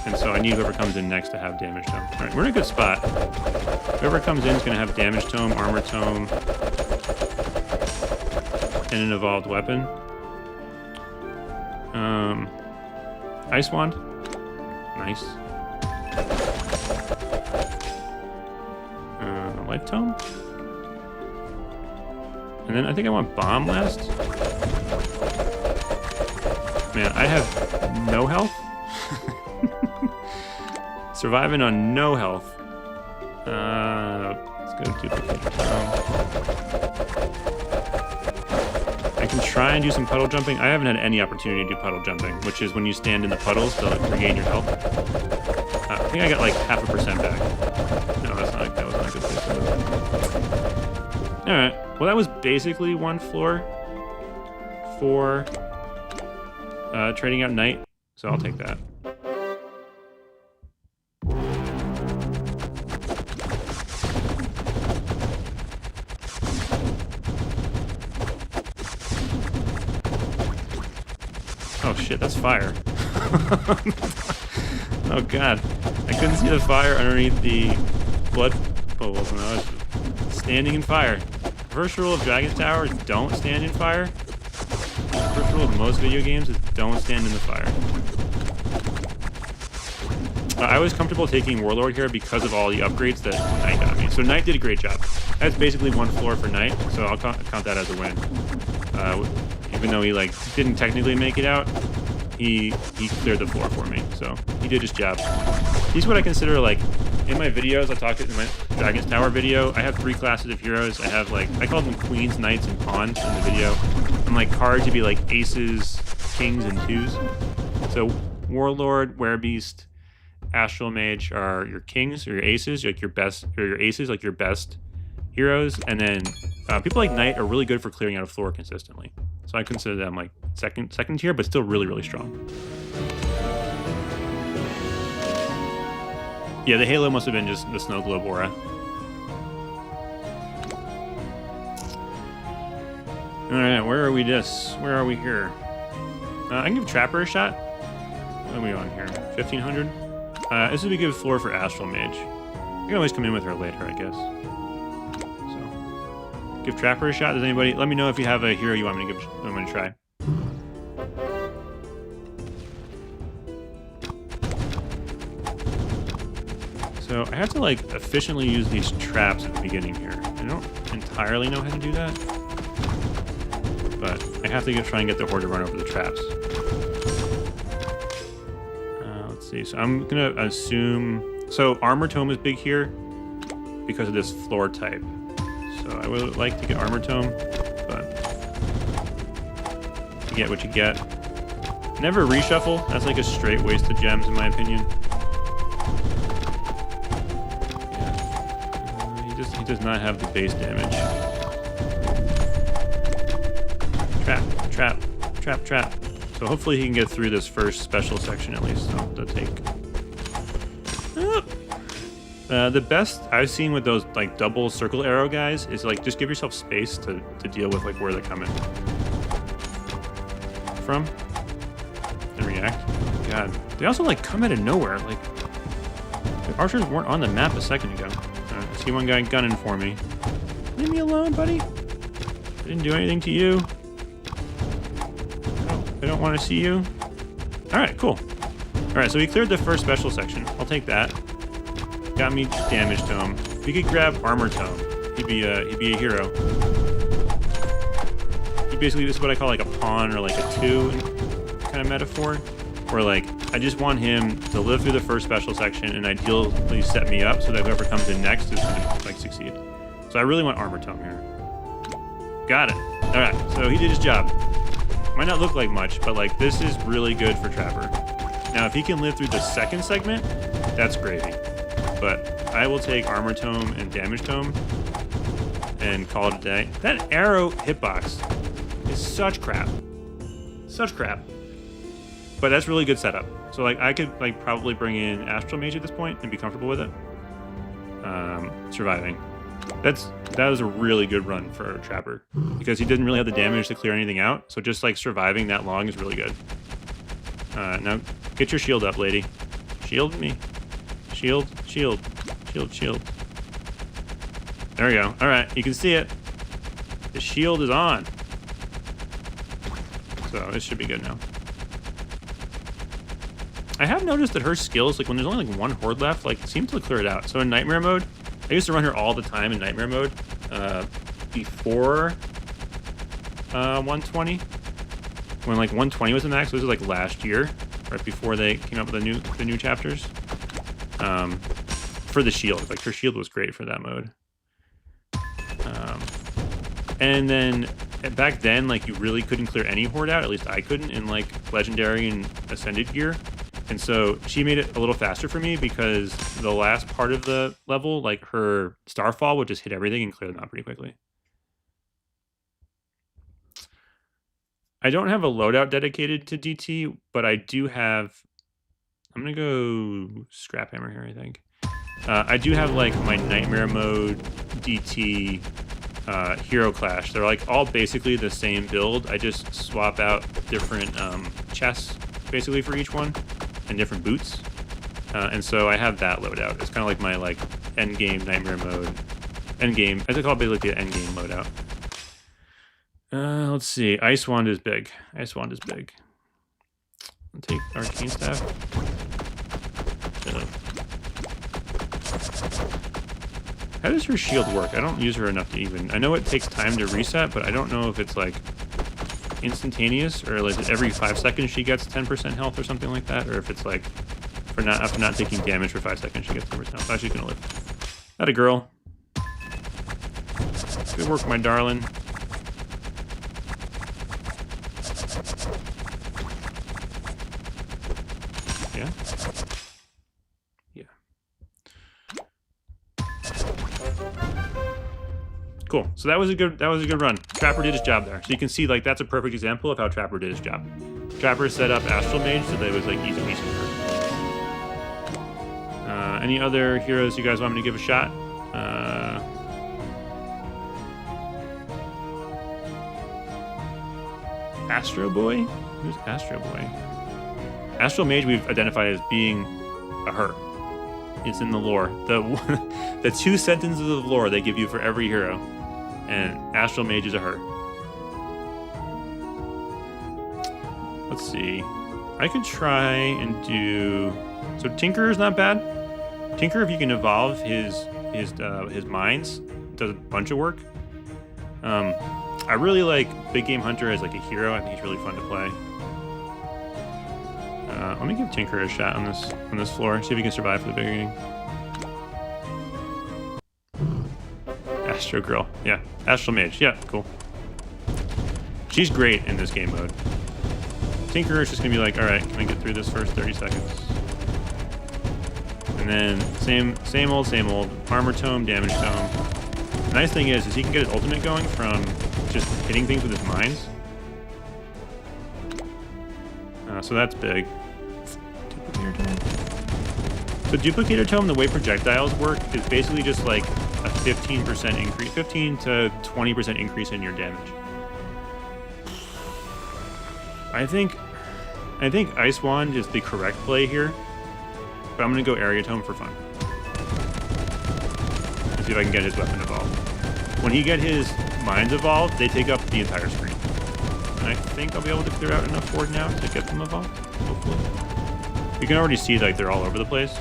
and so I need whoever comes in next to have Damage Tome. Alright, we're in a good spot. Whoever comes in is going to have Damage Tome, Armor Tome, and an evolved weapon. Ice Wand. Nice. Life Tome. And then I think I want Bomb last. Man, I have no health. Surviving on no health. Let's go duplicate Tome. I can try and do some puddle jumping. I haven't had any opportunity to do puddle jumping, which is when you stand in the puddles to like, regain your health. I think I got like 0.5% back. No, that was not a good place. All right. Well, that was basically one floor for trading out Knight, so I'll take that. Oh shit, that's fire. Oh god. I couldn't see the fire underneath the blood bubbles when I was standing in fire. First rule of Dragon's Tower is don't stand in fire. First rule of most video games is don't stand in the fire. I was comfortable taking Warlord here because of all the upgrades that Knight got me. So Knight did a great job. That's basically one floor for Knight, so I'll count that as a win. Even though he like didn't technically make it out, he cleared the floor for me, so he did his job. He's what I consider like in my videos. I talked in my Dragon's Tower video. I have 3 classes of heroes. I have like I call them queens, knights, and pawns in the video. I'm like cards to be like aces, kings, and 2s. So Warlord, Werebeast, Astral Mage are your kings or your aces, like your best, or your aces like your best heroes, and then people like Knight are really good for clearing out a floor consistently. So I consider them like second tier, but still really, really strong. Yeah, the halo must have been just the snow globe aura. All right, where are we? Where are we here? I can give Trapper a shot. What are we on here? 1500. This would be a good floor for Astral Mage. I can always come in with her later, I guess. So, give Trapper a shot. Does anybody? Let me know if you have a hero you want me to try. So I have to like efficiently use these traps at the beginning here. I don't entirely know how to do that, but I have to try and get the horde to run over the traps. Let's see. So I'm gonna assume. So Armor Tome is big here because of this floor type. So I would like to get Armor Tome, but you get what you get. Never reshuffle. That's like a straight waste of gems in my opinion. He does not have the base damage. Trap. So hopefully he can get through this first special section at least. So they'll take. The best I've seen with those like double circle arrow guys is like just give yourself space to deal with like where they're coming from and react. God, they also like come out of nowhere. Like the archers weren't on the map a second ago. I see one guy gunning for me. Leave me alone, buddy. I didn't do anything to you. I don't want to see you. All right, cool. All right, so we cleared the first special section. I'll take that. Got me damage tome. We could grab armor tome. He'd be a hero. He basically this is what I call like a pawn or like a 2 kind of metaphor, where like I just want him to live through the first special section and ideally set me up so that whoever comes in next is going to like succeed. So I really want armor tome here. Got it. All right, so he did his job. Might not look like much, but like this is really good for Trapper. Now, if he can live through the second segment, that's gravy. But I will take armor tome and damage tome and call it a day. That arrow hitbox is such crap. Such crap. But that's really good setup. So like I could like probably bring in Astral Mage at this point and be comfortable with it. Surviving. That was a really good run for Trapper because he didn't really have the damage to clear anything out. So just like surviving that long is really good. Now get your shield up, lady. Shield me. Shield. There we go. All right, you can see it. The shield is on. So this should be good now. I have noticed that her skills, like when there's only like one horde left, like seem to clear it out. So in Nightmare mode, I used to run her all the time in Nightmare mode before 120. When like 120 was the max, this was like last year, right before they came up with the new chapters. For the shield, like her shield was great for that mode. And then back then, like you really couldn't clear any horde out. At least I couldn't in like legendary and ascended gear. And so she made it a little faster for me because the last part of the level, like her Starfall would just hit everything and clear them out pretty quickly. I don't have a loadout dedicated to DT, but I do have... I'm going to go Scrap Hammer here, I think. I do have like my Nightmare mode DT Hero Clash. They're like all basically the same build. I just swap out different chests basically for each one and different boots. And so I have that loadout. It's kind of like my like endgame Nightmare mode. Endgame, I call it basically an endgame loadout. Let's see. Ice Wand is big. Ice Wand is big. I'll take Arcane Staff. How does her shield work? I don't use her enough to even... I know it takes time to reset, but I don't know if it's like instantaneous or like every 5 seconds she gets 10% health or something like that, or if it's like after not taking damage for 5 seconds she gets 10% health. Oh, she's gonna live. That a girl. Good work, my darling. Yeah. Yeah. Cool. So that was a good run. Trapper did his job there. So you can see like that's a perfect example of how Trapper did his job. Trapper set up Astral Mage so that it was like easy for her. Any other heroes you guys want me to give a shot? Astro Boy? Who's Astro Boy? Astral Mage we've identified as being a her. It's in the lore. The 2 sentences of lore they give you for every hero. And Astral Mage is a her. Let's see. I could try and do... So Tinker is not bad. Tinker, if you can evolve his mines, does a bunch of work. I really like Big Game Hunter as like a hero. I think he's really fun to play. Let me give Tinker a shot on this floor. See if he can survive for the beginning. Astro Girl. Yeah. Astral Mage. Yeah, cool. She's great in this game mode. Tinker is just going to be like, alright, can I get through this first 30 seconds? And then, same old. Armor Tome, Damage Tome. The nice thing is he can get his ultimate going from just hitting things with his mines. So that's big. Duplicator Tome. So Duplicator Tome, the way projectiles work, is basically just like a 15% increase, 15 to 20% increase in your damage. I think Ice Wand is the correct play here, but I'm gonna go Area Tome for fun. Let's see if I can get his weapon evolved. When he get his mines evolved, they take up the entire screen. And I think I'll be able to clear out enough Horde now to get them evolved, hopefully. You can already see like they're all over the place.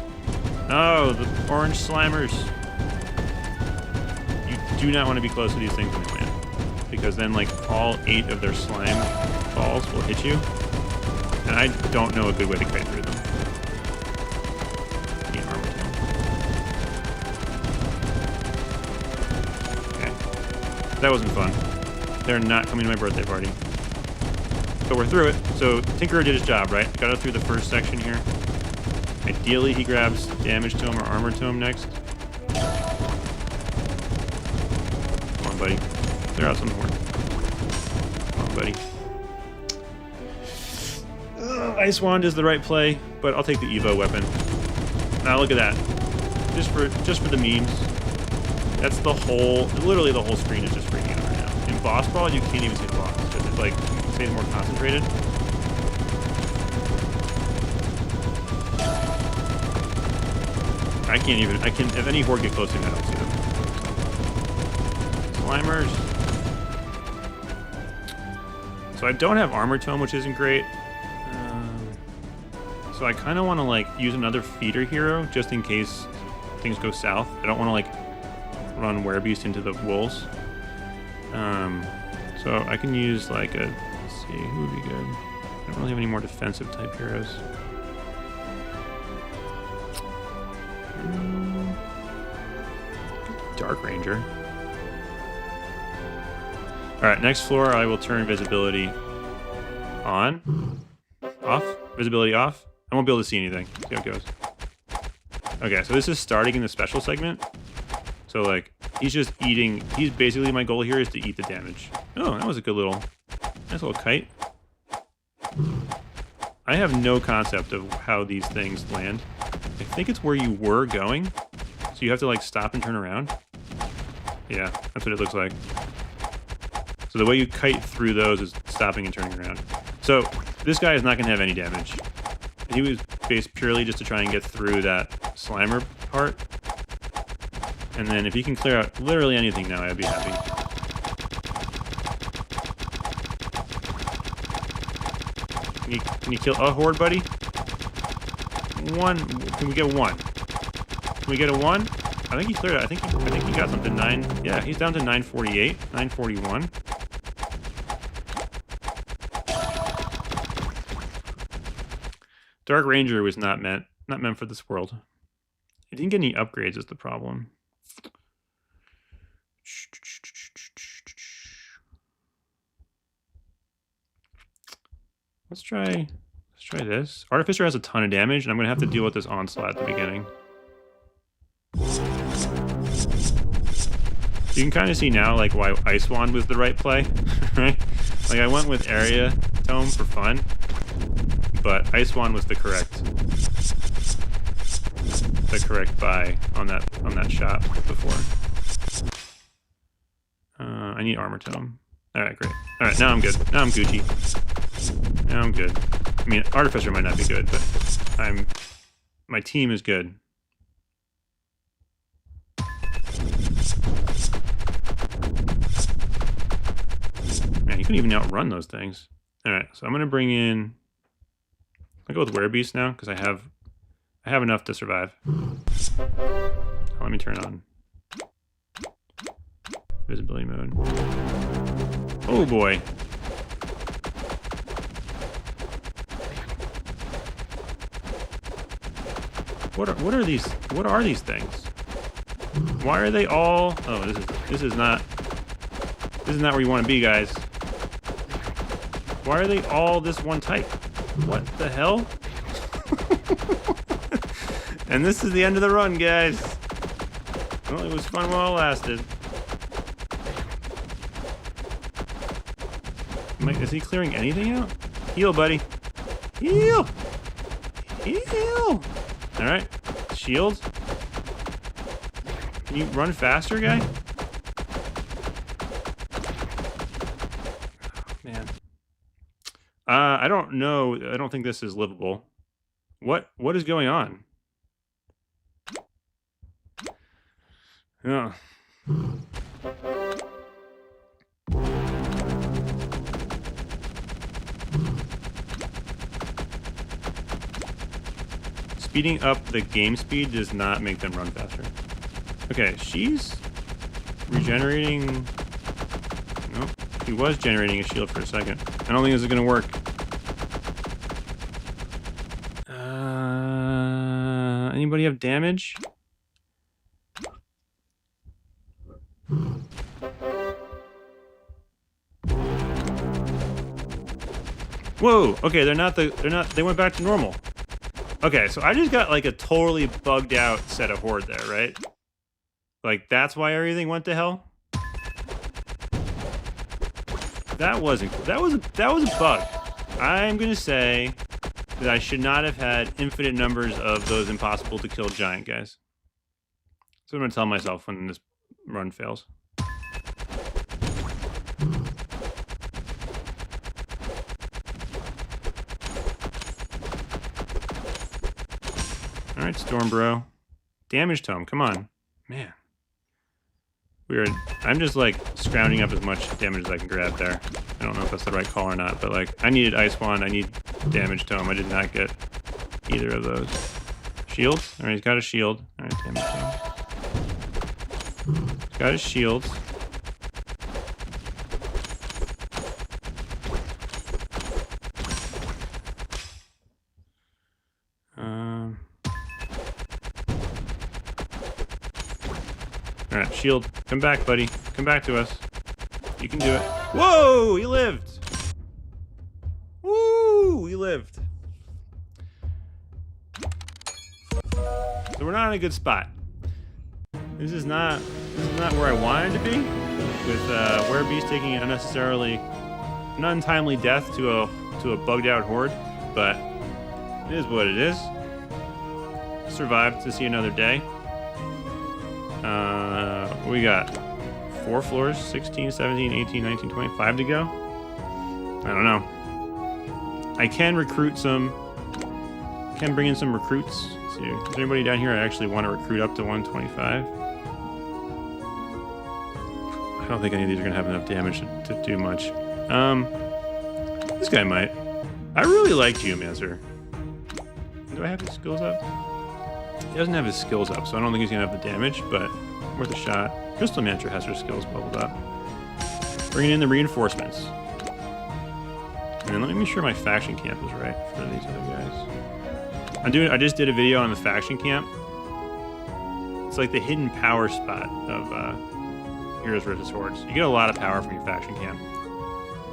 Oh, the orange slimers. You do not want to be close to these things when they land, because then like all 8 of their slime balls will hit you. And I don't know a good way to kite through them. Need armor too. Okay. That wasn't fun. They're not coming to my birthday party. But we're through it. So Tinkerer did his job, right? Got us through the first section here. Ideally, he grabs Damage Tome or Armor Tome next. Come on, buddy. Clear out some Horde. Come on, buddy. Ice Wand is the right play, but I'll take the Evo weapon. Now look at that. Just for the memes. That's the whole, literally the whole screen is just freaking out right now. In Boss Brawl, you can't even see the boss. It's like, it stays more concentrated. If any Horde get close to me, I don't see them. Slimers. So I don't have Armor Tome, which isn't great. So I kind of want to like use another feeder hero just in case things go south. I don't want to like run Werebeast into the wolves. So I can use like a, let's see, who would be good? I don't really have any more defensive type heroes. Dark Ranger. Alright, next floor I will turn visibility on. Off. Visibility off. I won't be able to see anything. See how it goes. Okay, so this is starting in the special segment. So like, he's just eating, he's basically, my goal here is to eat the damage. Oh, that was a good little, nice little kite. I have no concept of how these things land. I think it's where you were going. So you have to like stop and turn around. Yeah, that's what it looks like. So the way you kite through those is stopping and turning around. So this guy is not going to have any damage. He was based purely just to try and get through that Slimer part. And then if he can clear out literally anything now, I'd be happy. Can you kill a Horde, buddy? One. Can we get one? Can we get a one? I think he cleared it. I think he got something. 9. Yeah, he's down to 948, 941. Dark Ranger was not meant for this world. He didn't get any upgrades is the problem. Let's try this. Artificer has a ton of damage, and I'm gonna have to deal with this onslaught at the beginning. You can kind of see now like why Ice Wand was the right play, right? Like I went with Area Tome for fun, but Ice Wand was the correct buy on that shop before. I need Armor Tome. All right, great. All right, now I'm good. Now I'm Gucci. Now I'm good. I mean, Artificer might not be good, but I'm My team is good. Man, you couldn't even outrun those things. All right, so I'm gonna bring in. I'll go with Werebeast now because I have enough to survive. Let me turn on visibility mode. Oh boy. What are these? What are these things? Why are they all? Oh, this is not where you want to be, guys. Why are they all this one type? What the hell? And this is the end of the run, guys. Well, it was fun while it lasted. Is he clearing anything out? Heal, buddy. Heal! Heal! Alright. Shield. Can you run faster, guy? Man. I don't know. I don't think this is livable. What is going on? Yeah. Speeding up the game speed does not make them run faster. Okay, she's regenerating. No, he was generating a shield for a second. I don't think this is gonna work. Anybody have damage? Whoa, okay, they went back to normal. Okay, so I just got like a totally bugged out set of horde there, right? Like that's why everything went to hell? That wasn't cool. That was a bug. I'm gonna say that I should not have had infinite numbers of those impossible to kill giant guys. So I'm gonna tell myself when this run fails. Alright, Storm Bro. Damage tome, come on. Man. Weird. I'm just like scrounging up as much damage as I can grab there. I don't know if that's the right call or not, but like I needed Ice Wand, I need damage tome. I did not get either of those. Shield? Alright, he's got a shield. Alright, damage tome. He's got his shield. Alright, shield. Come back, buddy. Come back to us. You can do it. Whoa! He lived! Woo! He lived. So we're not in a good spot. This is not where I wanted to be. With Werebeast taking an untimely death to a bugged out horde. But it is what it is. Survived to see another day. We got 4 floors, 16, 17, 18, 19, 20, 5 to go. I don't know. I can recruit can bring in some recruits. Let's see, is there anybody down here I actually want to recruit up to 125? I don't think any of these are going to have enough damage to do much. This guy might. I really like Geomancer. Do I have his skills up? He doesn't have his skills up, so I don't think he's going to have the damage, but worth a shot. Crystal Mantra has her skills leveled up. Bringing in the reinforcements. And then let me make sure my faction camp is right for these other guys. I just did a video on the faction camp. It's like the hidden power spot of Heroes vs. Hordes. You get a lot of power from your faction camp.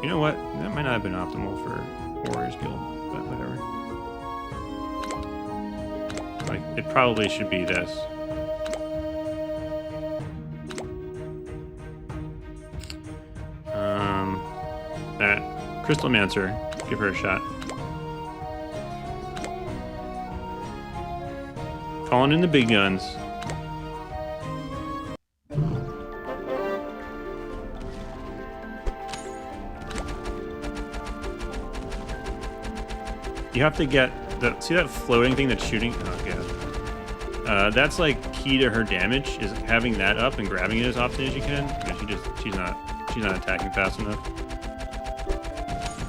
You know what? That might not have been optimal for Warriors Guild, but whatever. Like, it probably should be this. That Crystal Mancer, give her a shot. Calling in the big guns. You have to get see that floating thing that's shooting? Oh yeah. That's like key to her damage, is having that up and grabbing it as often as you can. She's not attacking fast enough.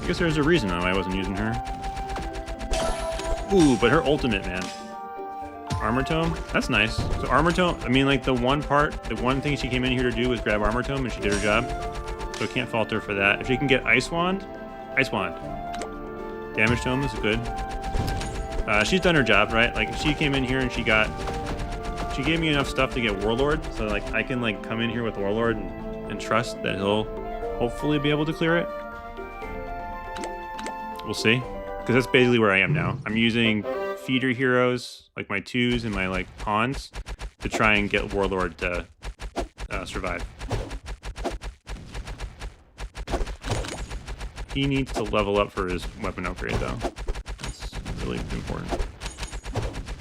I guess there's a reason though I wasn't using her. Ooh, but her ultimate, man. Armor Tome? That's nice. So Armor Tome, I mean, like the one thing she came in here to do was grab Armor Tome, and she did her job. So can't fault her for that. If she can get Ice Wand. Damage Tome is good. She's done her job, right? Like, she came in here and she gave me enough stuff to get Warlord, so like I can like come in here with Warlord and trust that he'll hopefully be able to clear it. We'll see, because that's basically where I am now. I'm using feeder heroes, like my 2s and my like pawns, to try and get Warlord to survive. He needs to level up for his weapon upgrade, though. That's really important.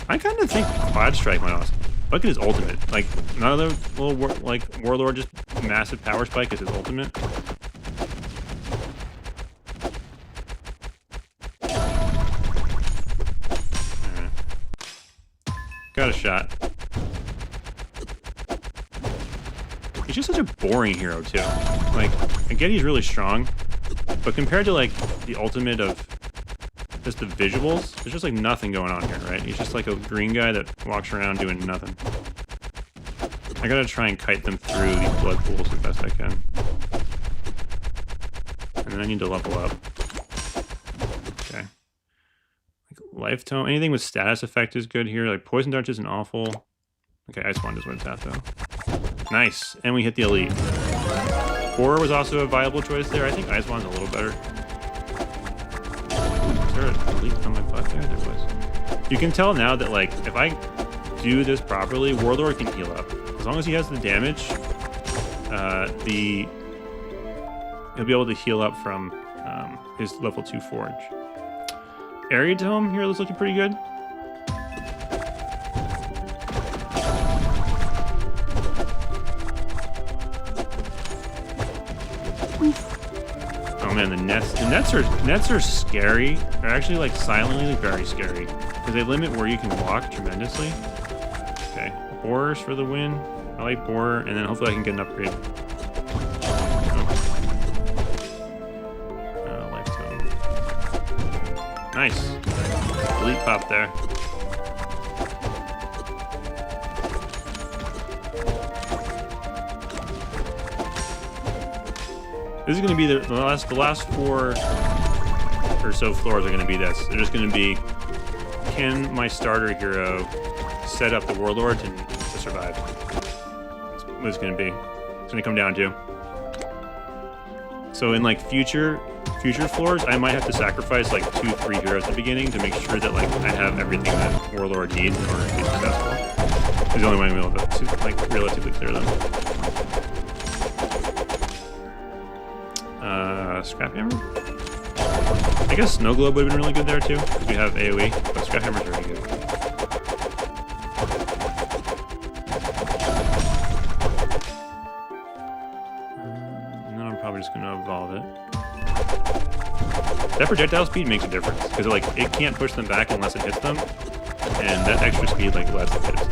I kind of think Quad Strike went awesome. Look at his ultimate. Like, none of the little Warlord, just massive power spike is his ultimate. Got a shot. He's just such a boring hero, too. Like, I get he's really strong, but compared to, like, the ultimate of just the visuals, there's just, like, nothing going on here, right? He's just, like, a green guy that walks around doing nothing. I gotta try and kite them through these blood pools as best I can. And then I need to level up. Okay. Life Tome. Anything with status effect is good here. Like Poison Dart isn't awful. Okay, Ice Wand is what it's at though. Nice. And we hit the elite. Horror was also a viable choice there. I think Ice Wand's a little better. Is there an elite on my butt there? There was. You can tell now that like if I do this properly, Warlord can heal up. As long as he has the damage, he'll be able to heal up from his level 2 Forge. Area Dome here looks looking pretty good. Oh man, the nets are scary. They're actually like silently very scary because they limit where you can walk tremendously. Okay, Borers for the win. I like Borer, and then hopefully I can get an upgrade. Nice. Elite pop there. This is going to be the last 4 or so floors are going to be this. They're just going to be, can my starter hero set up the Warlord to survive? That's what it's going to be. It's going to come down to. So in like future floors, I might have to sacrifice like 2-3 heroes at the beginning to make sure that like I have everything that Warlord needs in order to be successful. It's the only way I'm able to like relatively clear them. Scrap Hammer? I guess Snow Globe would have been really good there too, because we have AoE, but Scrap Hammer's really good. And then I'm probably just going to evolve it. That projectile speed makes a difference, because like it can't push them back unless it hits them, and that extra speed like lets it hit them.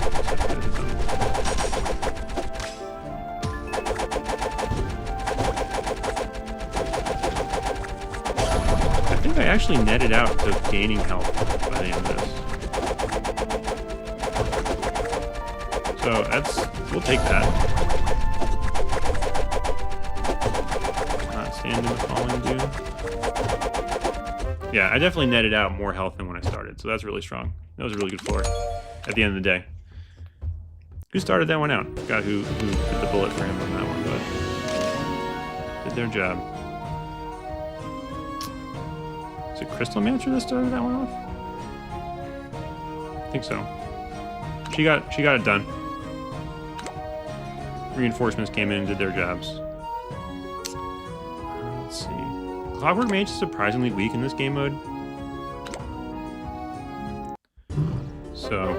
I think I actually netted out to gaining health by the end of this. So we'll take that. Not stand in the falling dew. Yeah, I definitely netted out more health than when I started, so that's really strong. That was a really good floor at the end of the day. Who started that one out? Forgot who put the bullet for him on that one, but did their job. Is it Crystal Mancer that started that one off? I think so. She got it done. Reinforcements came in and did their jobs. Let's see. Clockwork Mage is surprisingly weak in this game mode. So,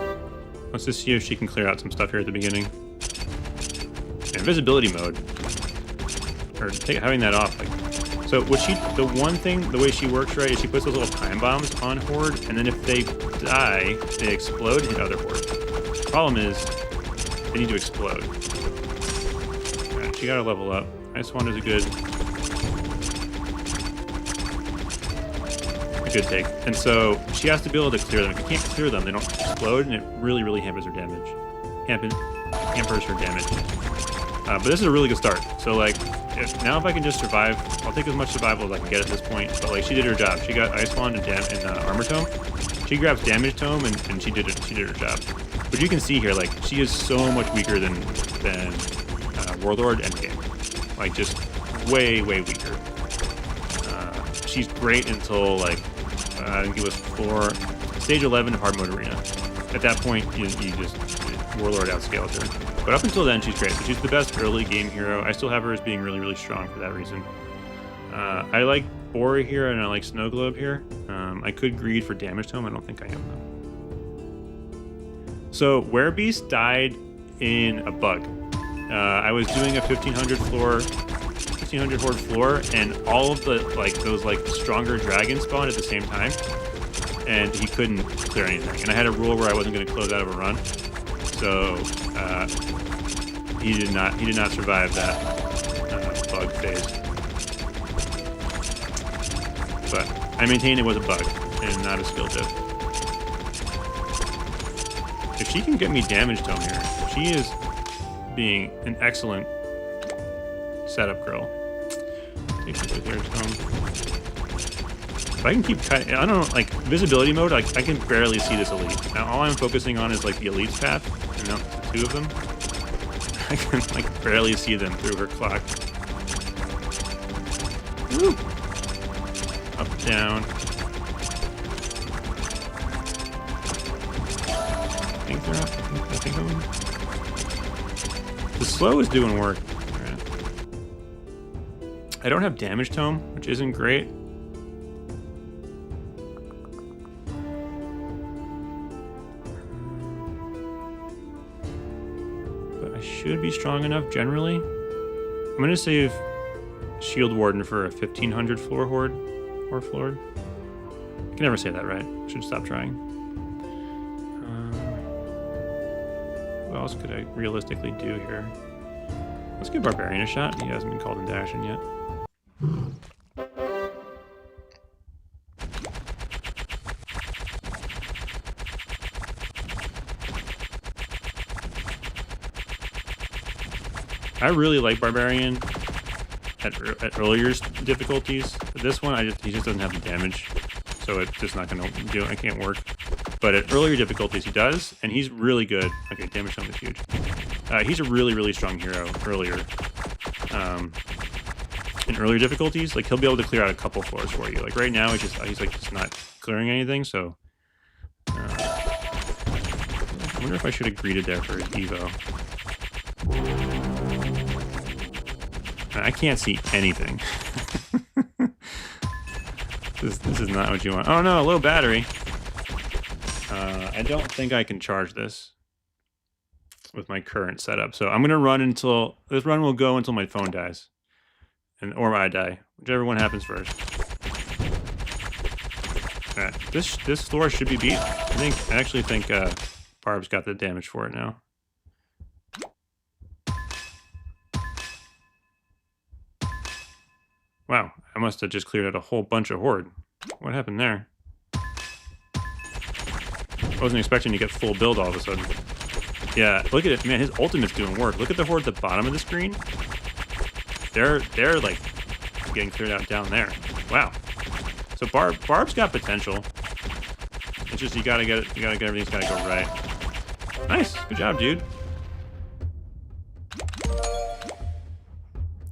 let's just see if she can clear out some stuff here at the beginning. Invisibility mode. Or having that off, like, So the one thing, the way she works right is she puts those little time bombs on Horde, and then if they die, they explode and hit other Horde. The problem is, they need to explode. Right, she gotta level up. Ice Wand is a good take. And so she has to be able to clear them. If you can't clear them, they don't explode, and it really, really hampers her damage. Hampers her damage. But this is a really good start. So like, now if I can just survive, I'll take as much survival as I can get at this point. But like, she did her job. She got Ice Wand and Armor Tome. She grabs Damage Tome, and she did her job. But you can see here, like, she is so much weaker than Warlord Endgame. Like, just way, way weaker. She's great until like I think it was stage 11 of Hard Mode Arena. At that point, you just Warlord outscales her. But up until then, she's great. So she's the best early game hero. I still have her as being really, really strong for that reason. I like Bora here, and I like Snow Globe here. I could greed for Damage Tome. I don't think I am though. So Werebeast died in a bug. I was doing a 1500 Horde floor, and all of the those stronger dragons spawned at the same time, and he couldn't clear anything. And I had a rule where I wasn't going to close out of a run, so he did not survive that bug phase. But I maintain it was a bug and not a skill diff. If she can get me Damage Tome here, she is being an excellent setup girl. Take it with her tome. If I can keep cutting, I don't know, like visibility mode, I can barely see this elite. Now all I'm focusing on is like the elite's path, and now the two of them. I can like barely see them through her clock. Woo! Up, down. I think they're up. I think of them. The slow is doing work. I don't have Damage Tome, which isn't great. But I should be strong enough generally. I'm going to save Shield Warden for a 1500 floor Horde. Or Floored. I can never say that right. I should stop trying. What else could I realistically do here? Let's give Barbarian a shot. He hasn't been called into action yet. I really like Barbarian at earlier difficulties. This one, he just doesn't have the damage, so it's just not gonna do it. It can't work. But at earlier difficulties, he does, and he's really good. Okay, Damage Tome is huge. He's a really, really strong hero earlier. In earlier difficulties, like he'll be able to clear out a couple floors for you. Like right now, he's like just not clearing anything. So I wonder if I should have greeted there for his Evo. I can't see anything. This is not what you want. Oh no, low battery. I don't think I can charge this with my current setup. So I'm gonna run until this run will go until my phone dies, or I die, whichever one happens first. All right, this floor should be beat. I actually think Barb's got the damage for it now. Wow, I must have just cleared out a whole bunch of Horde. What happened there? I wasn't expecting to get full build all of a sudden. Yeah, look at it, man, his ultimate's doing work. Look at the Horde at the bottom of the screen. They're like getting cleared out down there. Wow. So Barb's got potential. It's just you gotta get everything's gotta go right. Nice, good job, dude.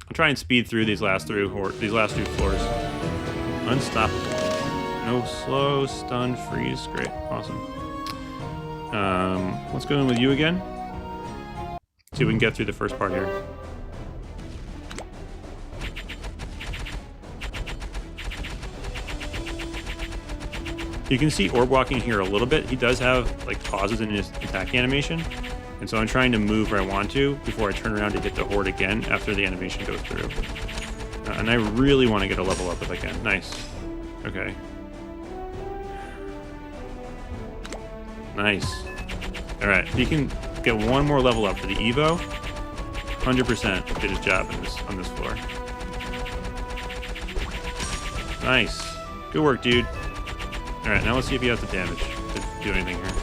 I'll try and speed through these last three floors. Unstoppable. No slow, stun, freeze. Great, awesome. Let's go in with you again. See if we can get through the first part here. You can see Orb walking here a little bit. He does have like pauses in his attack animation. And so I'm trying to move where I want to before I turn around to hit the Horde again after the animation goes through. And I really want to get a level up if I can. Nice. Okay. Nice. All right, if he can get one more level up for the Evo, 100% did his job on this floor. Nice. Good work, dude. All right, now let's see if he has the damage to do anything here.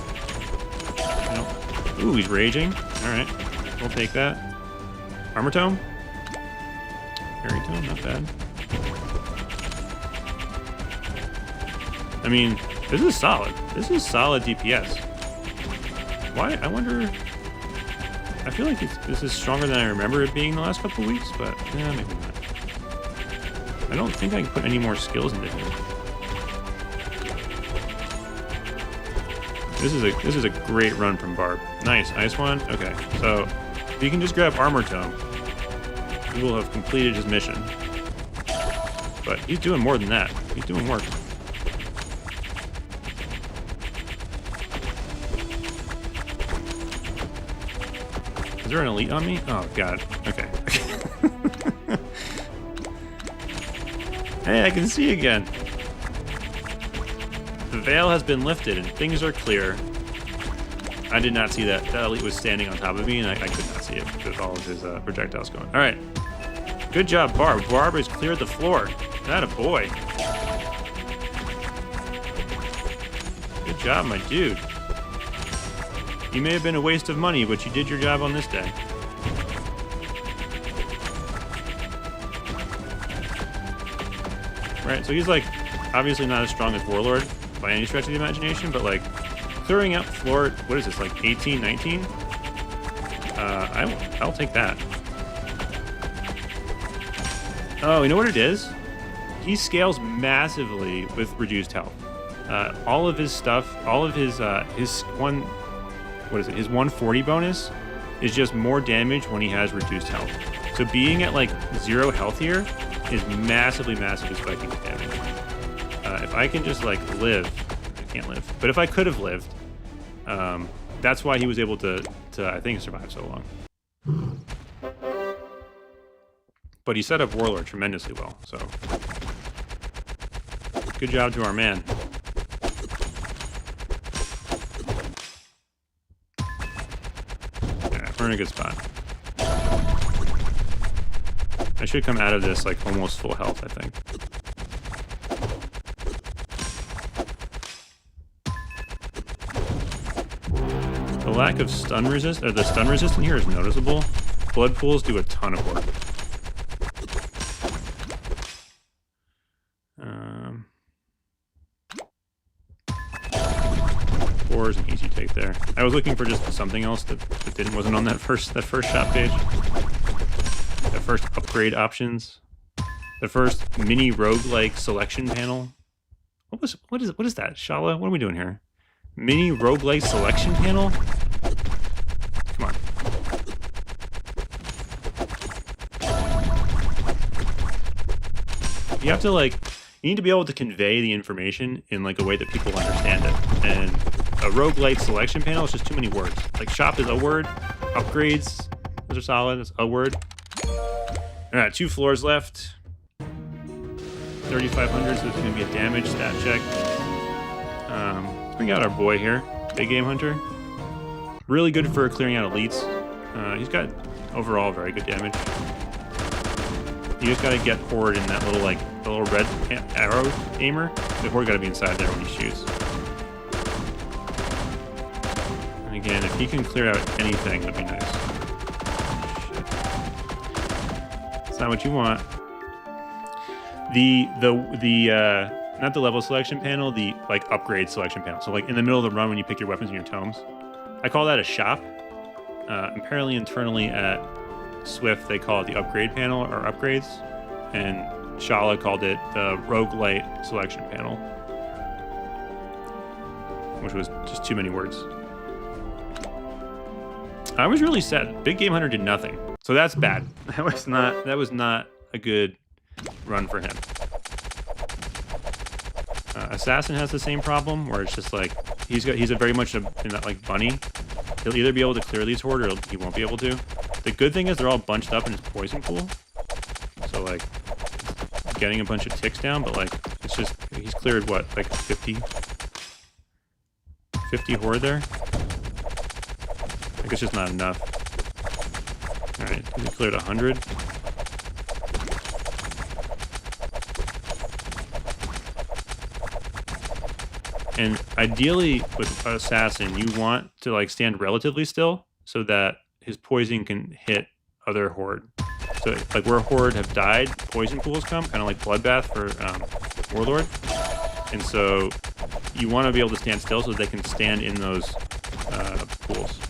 Nope. Ooh, he's raging. All right, we'll take that. Armor Tome? Fairy Tome, not bad. I mean, this is solid. This is solid DPS. Why? I wonder... I feel like this is stronger than I remember it being the last couple of weeks, but yeah, maybe not. I don't think I can put any more skills into here. This is a great run from Barb. Nice, nice one. Okay, so if you can just grab Armor Tome, he will have completed his mission. But he's doing more than that. He's doing work. Is there an elite on me? Oh, God. Okay. Hey, I can see again. The veil has been lifted and things are clear. I did not see that. That elite was standing on top of me and I could not see it with all of his projectiles going. All right. Good job, Barb. Barb has cleared the floor. Atta boy. Good job, my dude. You may have been a waste of money, but you did your job on this day. Right, so he's like obviously not as strong as Warlord by any stretch of the imagination, but like clearing out floor, what is this, like 18, 19? I'll take that. Oh, you know what it is? He scales massively with reduced health. All of his stuff, all of his his 140 bonus is just more damage when he has reduced health. So being at like 0 health here is massively spiking his damage. If I can just like live, I can't live, but if I could have lived, that's why he was able to I think survive so long. But he set up Warlord tremendously well, so good job to our man. Yeah, we're in a good spot. I should come out of this like almost full health, I think. The lack of stun resist, or the stun resistance here is noticeable. Blood pools do a ton of work. Four is an easy take there. I was looking for just something else that wasn't on that first shop page. The first upgrade options, the first mini roguelike selection panel. What is that? Shala, what are we doing here? Mini roguelike selection panel? Come on. You have to you need to be able to convey the information in like a way that people understand it. And a roguelike selection panel is just too many words. Like shop is a word, upgrades, those are solid, that's a word. All right, 2 floors left. 3,500, so it's going to be a damage stat check. Let's bring out our boy here, Big Game Hunter. Really good for clearing out elites. He's got overall very good damage. You just got to get Horde in that little the little red arrow aimer. The Horde got to be inside there when he shoots. And again, if he can clear out anything, that'd be nice. That's not what you want. The not the level selection panel, the upgrade selection panel. So in the middle of the run when you pick your weapons and your tomes. I call that a shop. Apparently internally at Swift they call it the upgrade panel or upgrades. And Shala called it the roguelite selection panel. Which was just too many words. I was really sad. Big Game Hunter did nothing. So that's bad. That was not a good run for him. Assassin has the same problem where it's just he's a very much in that bunny. He'll either be able to clear these Horde or he won't be able to. The good thing is they're all bunched up in his poison pool. So getting a bunch of ticks down, but like it's just he's cleared what, like 50 horde there. Like it's just not enough. All right, he cleared 100. And ideally with Assassin, you want to like stand relatively still so that his poison can hit other horde. So like where horde have died, poison pools come, kind of like Bloodbath for Warlord. And so you want to be able to stand still so they can stand in those pools.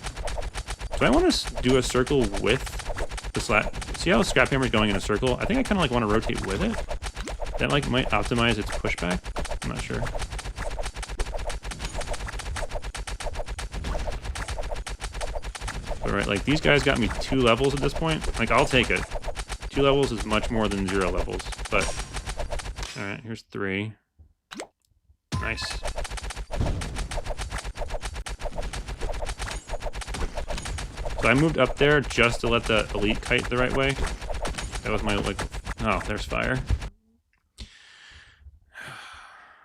So I want to do a circle with the see how Scraphammer is going in a circle? I think I kind of like want to rotate with it. That like might optimize its pushback. I'm not sure. All right, like these guys got me 2 levels at this point. Like I'll take it. 2 levels is much more than 0 levels. But all right, here's 3. Nice. So I moved up there just to let the elite kite the right way. That was my like. Oh, there's fire.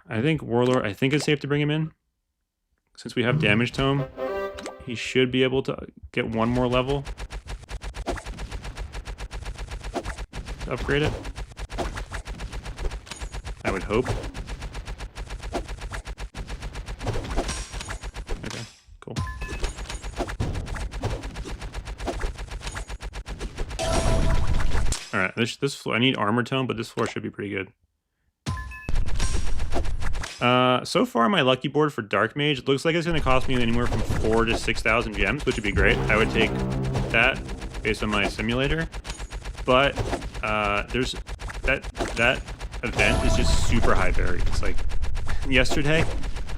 I think Warlord. I think it's safe to bring him in since we have Damage Tome. He should be able to get 1 more level. Upgrade it. I would hope. Okay, cool. All right, this floor. I need armor tone, but this floor should be pretty good. So far, my lucky board for Dark Mage looks like it's going to cost me anywhere from 4,000 to 6,000 gems, which would be great. I would take that based on my simulator. But there's that event is just super high varied. It's like yesterday,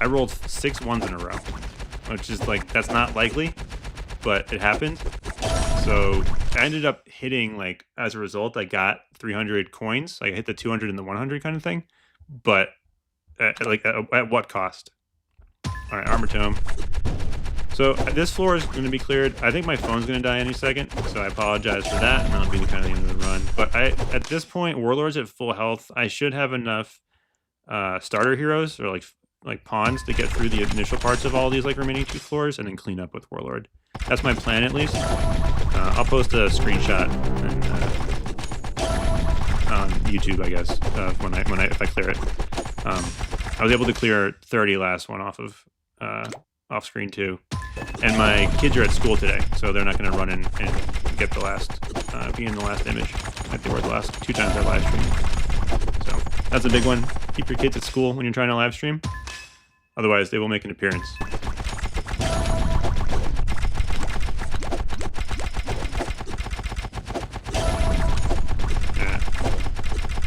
I rolled 6 ones in a row, which is like that's not likely, but it happened. So I ended up hitting like as a result, I got 300 coins. Like I hit the 200 and the 100 kind of thing, but. At what cost? All right, armor tome. So this floor is going to be cleared. I think my phone's going to die any second, so I apologize for that, and that'll be kind of the end of the run. But at this point, Warlord's at full health. I should have enough starter heroes or like pawns to get through the initial parts of all these like remaining 2 floors, and then clean up with Warlord. That's my plan at least. I'll post a screenshot on YouTube, I guess, if I clear it. I was able to clear 30 last one off of off screen too, and my kids are at school today, so they're not going to run in and get the last be in the last image like they were the last 2 times I live streamed. So that's a big one. Keep your kids at school when you're trying to live stream, otherwise they will make an appearance.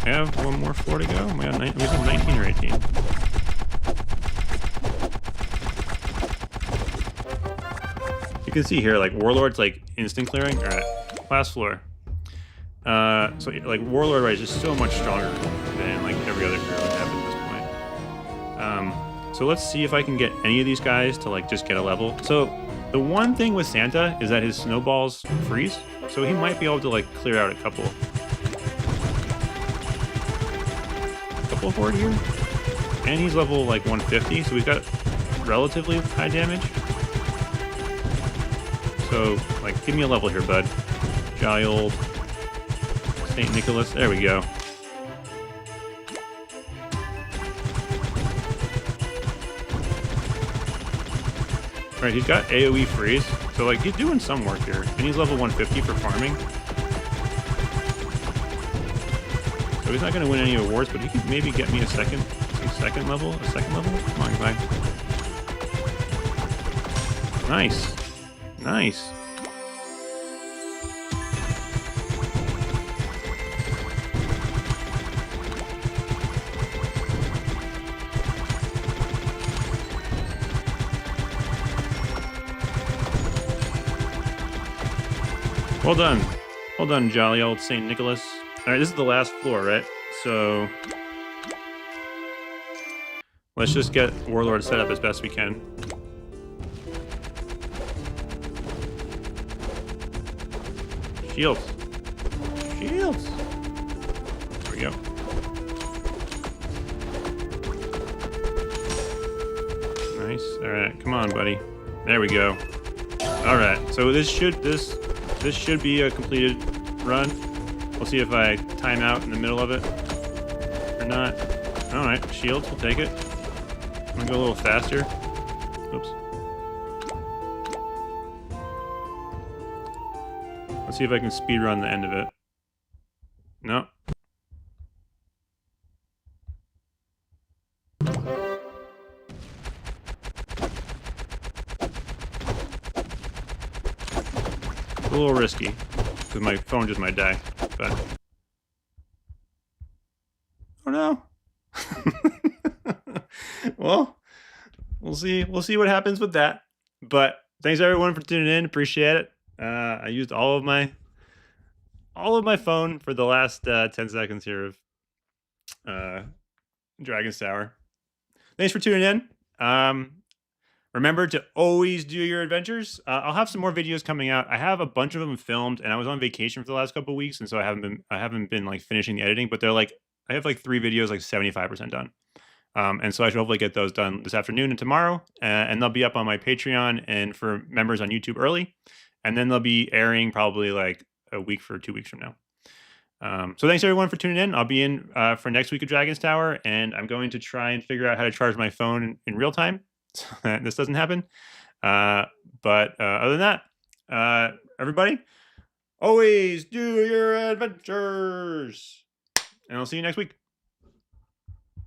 I have 1 more floor to go. We got 19 or 18. You can see here, like Warlord's like instant clearing. All right, last floor. So like Warlord right is just so much stronger than like every other hero I have at this point. So let's see if I can get any of these guys to like just get a level. So the one thing with Santa is that his snowballs freeze, so he might be able to like clear out a couple horde here, and he's level like 150, so we've got relatively high damage. So like give me a level here, bud. Jolly old St. Nicholas, there we go. Alright, he's got AoE freeze, so like he's doing some work here, and he's level 150 for farming. So he's not going to win any awards, but he could maybe get me a second level. Come on, guy. Nice. Nice. Well done. Well done, jolly old St. Nicholas. All right, this is the last floor, right? So let's just get Warlord set up as best we can. Shields. Shields. There we go. Nice. All right, come on, buddy. There we go. All right, so this should be a completed run. We'll see if I time out in the middle of it or not. All right, shields, we'll take it. I'm gonna go a little faster. Oops. Let's see if I can speed run the end of it. No. A little risky because my phone just might die, but oh no. Well, we'll see what happens with that. But thanks everyone for tuning in. Appreciate it. I used all of my phone for the last 10 seconds here of Dragon's Tower. Thanks for tuning in. Remember to always do your adventures. I'll have some more videos coming out. I have a bunch of them filmed, and I was on vacation for the last couple of weeks, and so I haven't been like finishing the editing. But they're like, I have like 3 videos like 75% done, and so I should hopefully get those done this afternoon and tomorrow, and they'll be up on my Patreon and for members on YouTube early, and then they'll be airing probably like a week for 2 weeks from now. So thanks everyone for tuning in. I'll be in for next week of Dragon's Tower, and I'm going to try and figure out how to charge my phone in real time so that this doesn't happen. But other than that, everybody, always do your adventures, and I'll see you next week.